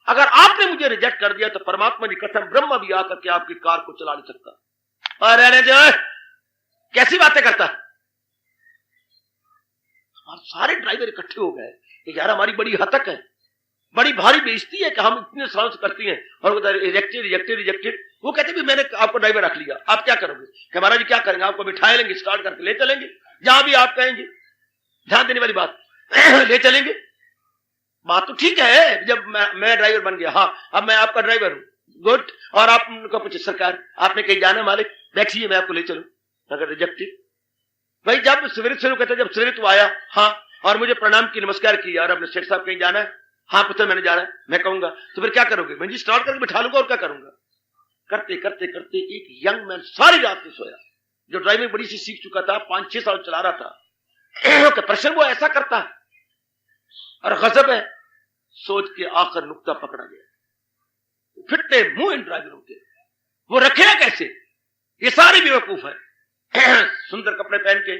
अगर आपने मुझे रिजेक्ट कर दिया तो परमात्मा की कसम ब्रह्मा भी आकर के आपकी कार को चला नहीं सकता। और रहने जो कैसी बातें करता है। और सारे ड्राइवर इकट्ठे हो गए कि यार हमारी बड़ी हतक है, बड़ी भारी बेइज्जती है कि हम इतने सालों से करती हैं और वो रिजेक्टेड रिजेक्टेड रिजेक्टेड। वो कहते भी मैंने आपको ड्राइवर रख लिया, आप क्या करोगे? कि महाराज जी क्या करेंगे, आपको बिठाए लेंगे, स्टार्ट करके ले चलेंगे जहां भी आप कहेंगे। ध्यान देने वाली बात ले चलेंगे। बात तो ठीक है, जब मैं ड्राइवर बन गया, हाँ अब मैं आपका ड्राइवर हूं, गुड। और आप उनको पूछे सरकार आपने कहीं जाना, मालिक बैठिए मैं आपको ले चलूं। अगर रिजेक्टेड भाई जब सवेरे से कहते जब सवेरे तू आया, हाँ और मुझे प्रणाम की नमस्कार किया और अपने सेठ साहब कहीं जाना है, हाँ पुत्र मैंने जाना है, मैं कहूंगा तो फिर क्या करोगे? मैं जी स्टार्ट करके बिठा लूंगा और क्या करूंगा। करते करते करते एक यंग मैन सारी रात नहीं सोया, जो ड्राइविंग बड़ी सी सीख चुका था, 5-6 साल चला रहा था। प्रश्न वो ऐसा करता है और गजब है, सोच के आखिर नुक्ता पकड़ा गया। फिटते मुंह इन ड्राइवरों के, वो रखेगा कैसे? ये सारे बेवकूफ है। सुंदर कपड़े पहन के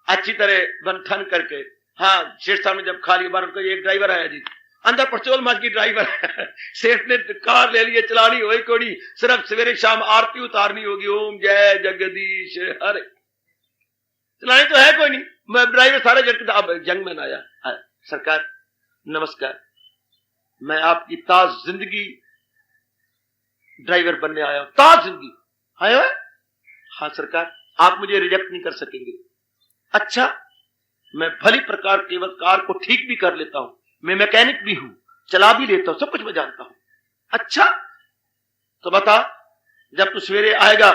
अच्छी तरह बन ठन करके, हाँ शेठ साहब ने जब खा लिया बार उनका एक ड्राइवर आया जी, अंदर परचोल माज की ड्राइवर सेठ ने कार ले लिए, चलानी होगी कोई, सिर्फ सवेरे शाम आरती उतारनी होगी, ओम जय जगदीश हरे, चलानी तो है कोई नहीं। मैं ड्राइवर सारे जगह। अब जंग में आया, सरकार नमस्कार, मैं आपकी ताज जिंदगी ड्राइवर बनने आया हूं, ताज जिंदगी आया। हाँ सरकार आप मुझे रिजेक्ट नहीं कर सकेंगे। अच्छा मैं भली प्रकार केवल कार को ठीक भी कर लेता हूं, मैं मैकेनिक भी हूं, चला भी लेता हूं, सब कुछ मैं जानता हूं। अच्छा तो बता जब तू सवेरे आएगा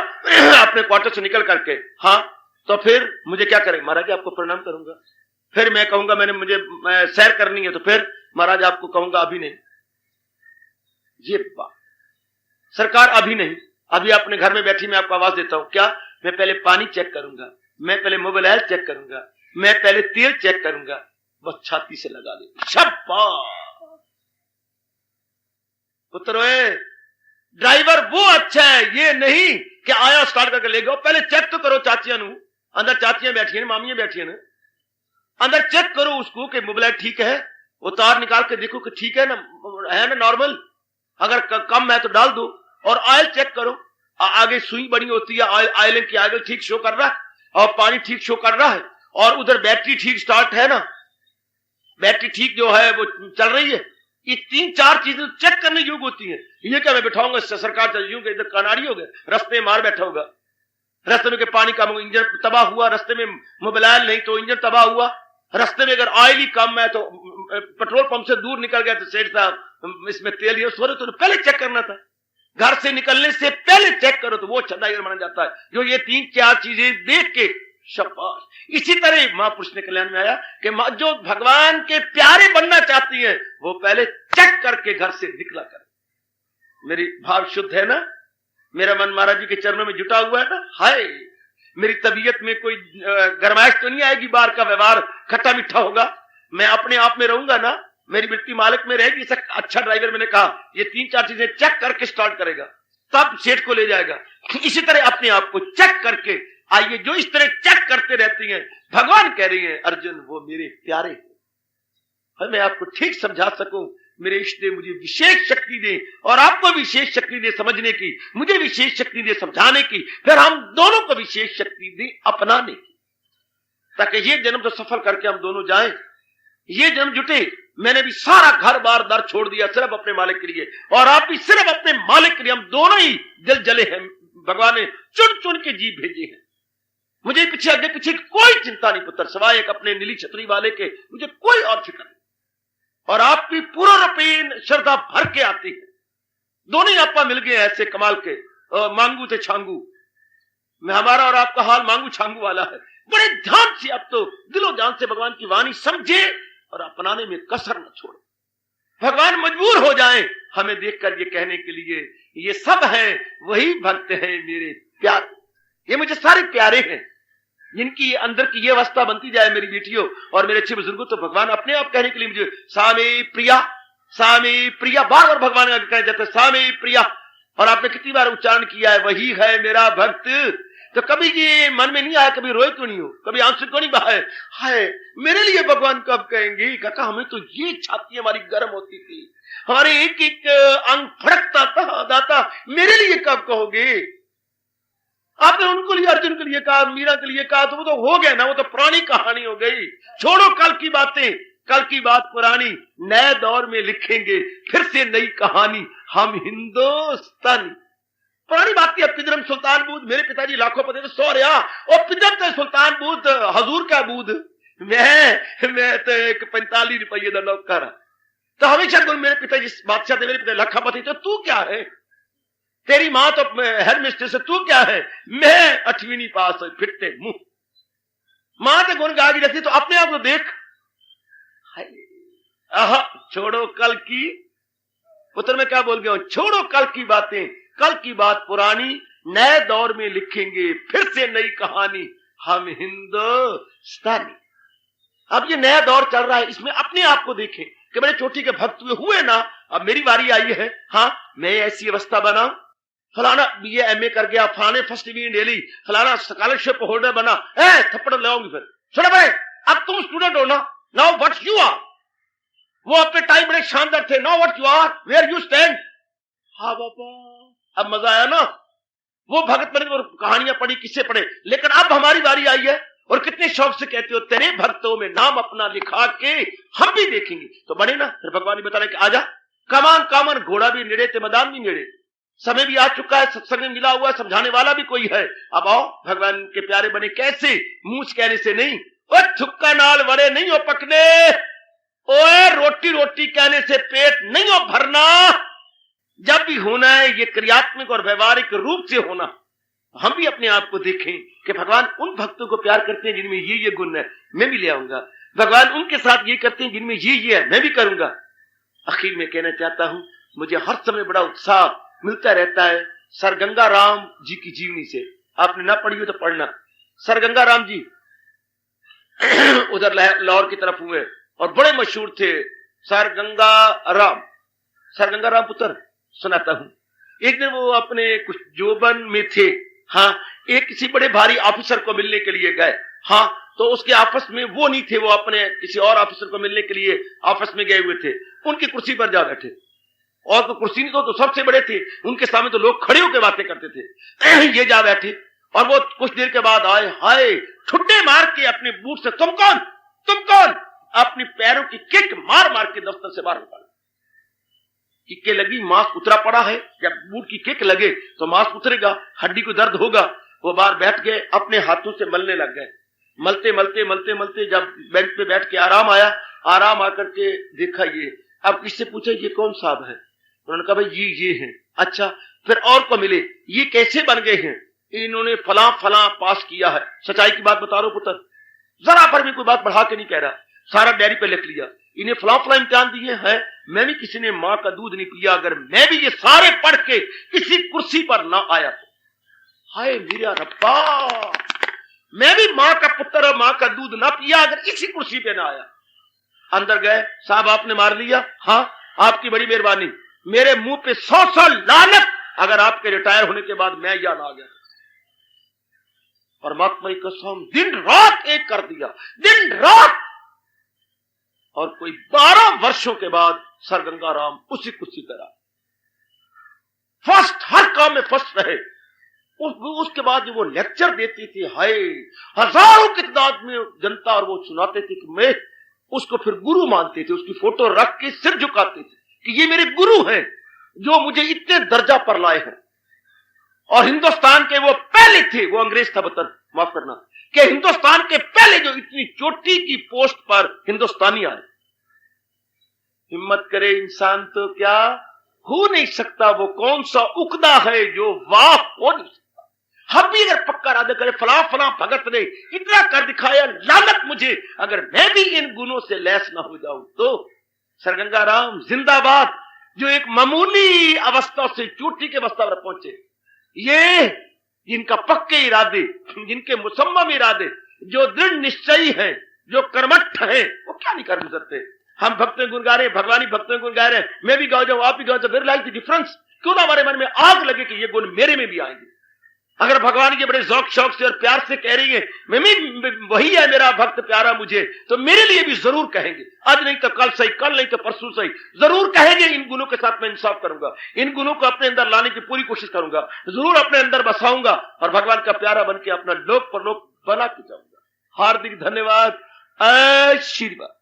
अपने क्वार्टर से निकल करके, हाँ तो फिर मुझे क्या करेगा? महाराज आपको प्रणाम करूंगा, फिर मैं कहूंगा मुझे सैर करनी है, तो फिर महाराज आपको कहूंगा अभी नहीं। ये बात सरकार अभी नहीं, अभी अपने घर में बैठी मैं आपको आवाज देता हूं। क्या? मैं पहले पानी चेक करूंगा, मैं पहले मोबाइल ऑयल चेक करूंगा, मैं पहले तेल चेक करूंगा, बस छाती से लगा दे। शाबाश पुत्र, ड्राइवर वो अच्छा है, ये नहीं कि आया स्टार्ट करके ले गया। पहले चेक तो करो चाचियां नू, अंदर चाचियां बैठी हैं, मामियां बैठी हैं, अंदर चेक करो उसको कि मोबाइल ठीक है, उतार निकाल के देखो कि ठीक है ना नॉर्मल, अगर कम है तो डाल दो। और ऑयल चेक करो, आगे सुई बड़ी होती है, ऑयल की आगे ठीक शो कर रहा है और पानी ठीक शो कर रहा है, और उधर बैटरी ठीक स्टार्ट है ना, बैटरी ठीक जो है वो चल रही है। ये 3-4 चीजें चेक करने योग्य होती हैं। ये क्या मैं बिठाऊंगा सरकार चल यूं इधर कनाड़ी हो गए, रस्ते में मार बैठा होगा, रस्ते में के पानी कम हो, इंजन तबाह हुआ, रस्ते में मोबाइल नहीं तो इंजन तबाह हुआ, रस्ते में अगर ऑयल ही कम है तो पेट्रोल पंप से दूर निकल गया तो सेठ साहब इसमें तेल ही सोरे, तो पहले चेक करना था। घर से निकलने से पहले चेक करो तो वो ड्राइवर माना जाता है जो ये 3-4 चीजें देख के। शाबाश। इसी तरह महापुरुष ने कल्याण में आया कि जो भगवान के प्यारे बनना चाहती हैं वो पहले चेक करके घर से निकला कर। मेरी भाव शुद्ध है ना, मेरा मन महाराज जी के चरणों में जुटा हुआ है ना, हाय मेरी तबीयत में कोई गरमाइश तो नहीं आएगी, बार का व्यवहार खट्टा मीठा होगा, मैं अपने आप में रहूंगा ना, मेरी वृत्ति मालिक में रहेगी। अच्छा ड्राइवर मैंने कहा ये 3-4 चीजें चेक करके स्टार्ट करेगा तब सेठ को ले जाएगा। इसी तरह अपने आप को चेक करके आइए, जो इस तरह चेक करते रहती हैं, भगवान कह रही हैं अर्जुन वो मेरे प्यारे हैं। मैं आपको ठीक समझा सकूं, मेरे इष्ट देव मुझे विशेष शक्ति दे और आपको विशेष शक्ति दे समझने की, मुझे विशेष शक्ति दे समझाने की, फिर हम दोनों को विशेष शक्ति दे अपनाने की, ताकि ये जन्म तो सफल करके हम दोनों जाएं। ये जन्म जुटे, मैंने भी सारा घर बार दर छोड़ दिया सिर्फ अपने मालिक के लिए, और आप भी सिर्फ अपने मालिक के लिए। हम दोनों ही दिल जले हैं, भगवान ने चुन चुन के जीव भेजे हैं। मुझे पीछे आगे पीछे कोई चिंता नहीं पुत्र, सिवाय एक अपने नीली छतरी वाले के, मुझे कोई और फिक्र नहीं। और आपकी पूरा रूपीन श्रद्धा भर के आती है। दोनों ही आपा मिल गए ऐसे कमाल के, मांगू थे छांगू में, हमारा और आपका हाल मांगू छांगू वाला है। बड़े ध्यान से अब तो दिलो जान से भगवान की वाणी समझे और अपनाने में कसर न छोड़े। भगवान मजबूर हो जाएं हमें देखकर ये कहने के लिए ये सब हैं वही भक्त हैं मेरे प्यारे, ये मुझे सारे प्यारे हैं। जिनकी अंदर की ये अवस्था बनती जाए मेरी बेटियों और मेरे अच्छे बुजुर्गों, तो भगवान अपने आप कहने के लिए मुझे सामे प्रिया बार बार भगवान कहे जाते हैं सामे प्रिया। और आपने कितनी बार उच्चारण किया है वही है मेरा भक्त। तो कभी ये मन में नहीं आया, कभी रोए क्यों नहीं हो, कभी आंसू क्यों नहीं बहाए, हाय मेरे लिए भगवान कब कहेंगे। काका हमें तो ये छाती हमारी गर्म होती थी, हमारे एक एक अंग फड़कता था, दाता मेरे लिए कब कहोगे। आपने उनको लिए, अर्जुन के लिए कहा, मीरा के लिए कहा, तो वो तो हो गया ना, वो तो पुरानी कहानी हो गई। छोड़ो कल की बातें, कल की बात पुरानी, नए दौर में लिखेंगे फिर से नई कहानी, हम हिंदुस्तानी। पुरानी बात थी। अब पिंजरम सुल्तान बूद, मेरे पिताजी लाखों पते थे, सौ रहा और पिंजरम से सुल्तान बूद, हजूर का बूद, मैं तो एक 45 रुपये का नौकर। तो हमेशा मेरे पिताजी बादशाह थे, मेरे पिता लाखा पति, तो तू क्या है? तेरी मां तो हेड मिस्ट्रेस है, तू क्या है? मैं 8वीं पास है, फिरते मुंह। मां तो गुण गा रहती, तो अपने आप को देख। आहा, छोड़ो कल की, पुत्र मैं क्या बोल गया हूं, छोड़ो कल की बातें, कल की बात पुरानी, नए दौर में लिखेंगे फिर से नई कहानी, हम हिंदुस्तानी। अब ये नया दौर चल रहा है, इसमें अपने आप को देखें कि बड़े चोटी के भक्त हुए ना, अब मेरी बारी आई है। हाँ, मैं ऐसी अवस्था बनाऊं, फलाना बीए एमए कर गया, फलाने फर्स्ट डिवीजन डेली, फलाना स्कॉलरशिप होल्डर बना, थप्पड़ लगाऊंगी फिर। सुनो भाई, अब तुम स्टूडेंट हो ना, नाउ व्हाट यू आर। वो अपने टाइम बड़े शानदार थे, now what you are, where you stand. हाँ बाबा, अब मजा आया ना। वो भगत बने, वो कहानियां पढ़ी, किससे पढ़े, लेकिन अब हमारी बारी आई है और कितने शौक से कहते हो, तेरे भक्तों में नाम अपना लिखा के हम भी देखेंगे। तो बने ना, फिर भगवान ने बताया कि आजा, कमान कामन, घोड़ा भी नेड़े थे, मैदान भी नेड़े, समय भी आ चुका है, सत्संग में मिला हुआ, समझाने वाला भी कोई है। अब आओ भगवान के प्यारे बने, कैसे? मुंह कहने से नहीं, और थुक्का नाल वड़े नहीं हो पकने, ओए रोटी रोटी कहने से पेट नहीं हो भरना। जब भी होना है ये क्रियात्मक और व्यवहारिक रूप से होना। हम भी अपने आप को देखें कि भगवान उन भक्तों को प्यार करते हैं जिनमें ये गुण है, मैं भी ले आऊंगा। भगवान उनके साथ ये करते हैं जिनमें ये है, मैं भी करूंगा। आखिर में कहना चाहता हूं, मुझे हर समय बड़ा उत्साह मिलता रहता है सर गंगा राम जी की जीवनी से। आपने ना पढ़ी हो तो पढ़ना। सर गंगा राम जी उधर लाहौर की तरफ हुए और बड़े मशहूर थे सर गंगा राम। सर गंगा राम पुत्र सुनाता हूं। एक दिन वो अपने कुछ जोबन में थे, हाँ, एक किसी बड़े भारी ऑफिसर को मिलने के लिए गए। हाँ, तो उसके ऑफिस में वो नहीं थे, वो अपने किसी और ऑफिसर को मिलने के लिए ऑफिस में गए हुए थे। उनकी कुर्सी पर जा बैठे, और तो कुर्सी नहीं तो सबसे बड़े थे, उनके सामने तो लोग खड़े होकर बातें करते थे। ये जा बैठे और वो कुछ देर के बाद आए, हाय, ठुड्डे मार के अपने बूट से, तुम कौन, तुम कौन, अपने पैरों की किक मार मार के दफ्तर से बाहर निकाला। किक लगी, मांस उतरा पड़ा है, जब बूट की किक लगे तो मांस उतरेगा, हड्डी को दर्द होगा। वो बाहर बैठ गए, अपने हाथों से मलने लग गए। मलते मलते मलते मलते जब बेंच पे बैठ के आराम आया, आराम आकर के देखा ये, अब किससे पूछा ये कौन साहब है? उन्होंने कहा भाई ये हैं। अच्छा, फिर और को मिले, ये कैसे बन गए हैं? इन्होंने फला फला पास किया है। सच्चाई की बात बता रहा हूं पुत्र, जरा पर भी कोई बात बढ़ा के नहीं कह रहा, सारा डायरी पे लिख लिया। इन्हें फला फला इम्तिहान दिए हैं, मैं भी किसी ने मां का दूध नहीं पिया, अगर मैं भी ये सारे पढ़ के किसी कुर्सी पर ना आया तो, हाय मेरा रब्बा, मैं भी मां का पुत्र और मां का दूध ना पिया अगर इसी कुर्सी पे ना आया। अंदर गए, साहब आपने मार लिया? हाँ, आपकी बड़ी मेहरबानी, मेरे मुंह पे 100 लानत अगर आपके रिटायर होने के बाद मैं याद आ गया। परमात्मा की कसम, दिन रात एक कर दिया, दिन रात। और कोई 12 वर्षों के बाद सर गंगा राम उसी कुर्सी पर आ, फर्स्ट, हर काम में फर्स्ट रहे। उसके बाद जो वो लेक्चर देती थी, हाय, हजारों की तादाद में जनता, और वो सुनाते थे कि मैं उसको फिर गुरु मानते थे, उसकी फोटो रख के सिर झुकाते थे कि ये मेरे गुरु हैं जो मुझे इतने दर्जा पर लाए हैं। और हिंदुस्तान के वो पहले थे, वो अंग्रेज था वतन, माफ करना, कि हिंदुस्तान के पहले जो इतनी चोटी की पोस्ट पर हिंदुस्तानी आए। हिम्मत करे इंसान तो क्या हो नहीं सकता, वो कौन सा उकदा है जो वाह हो नहीं सकता। हम भी अगर पक्का इरादा करे, फला फला भगत ने इतना कर दिखाया, लानत मुझे अगर मैं भी इन गुणों से लैस ना हो जाऊं तो। सर गंगा राम जिंदाबाद, जो एक मामूली अवस्था से चोटी के अवस्था पर पहुंचे। ये जिनका पक्के इरादे, जिनके मुसम्मम इरादे, जो दृढ़ निश्चयी हैं, जो कर्मठ हैं, वो क्या नहीं कर सकते। हम भक्तों गुण गा रहे, भगवानी भक्तों गुण गा रहे हैं, मैं भी गाओ जाऊं, आप भी गाओ, तो वेरी लाइक द डिफरेंस। क्यों ना हमारे मन में आग लगे कि ये गुण मेरे में भी आएंगे। अगर भगवान के बड़े जौक शौक से और प्यार से कह रही है, मैं वही है मेरा भक्त प्यारा मुझे, तो मेरे लिए भी जरूर कहेंगे। आज नहीं तो कल सही, कल नहीं तो परसों सही, जरूर कहेंगे। इन गुणों के साथ मैं इंसाफ करूंगा, इन गुणों को अपने अंदर लाने की पूरी कोशिश करूंगा, जरूर अपने अंदर बसाऊंगा और भगवान का प्यारा बन के अपना लोक परलोक बना के जाऊंगा। हार्दिक धन्यवाद। आशीर्वाद।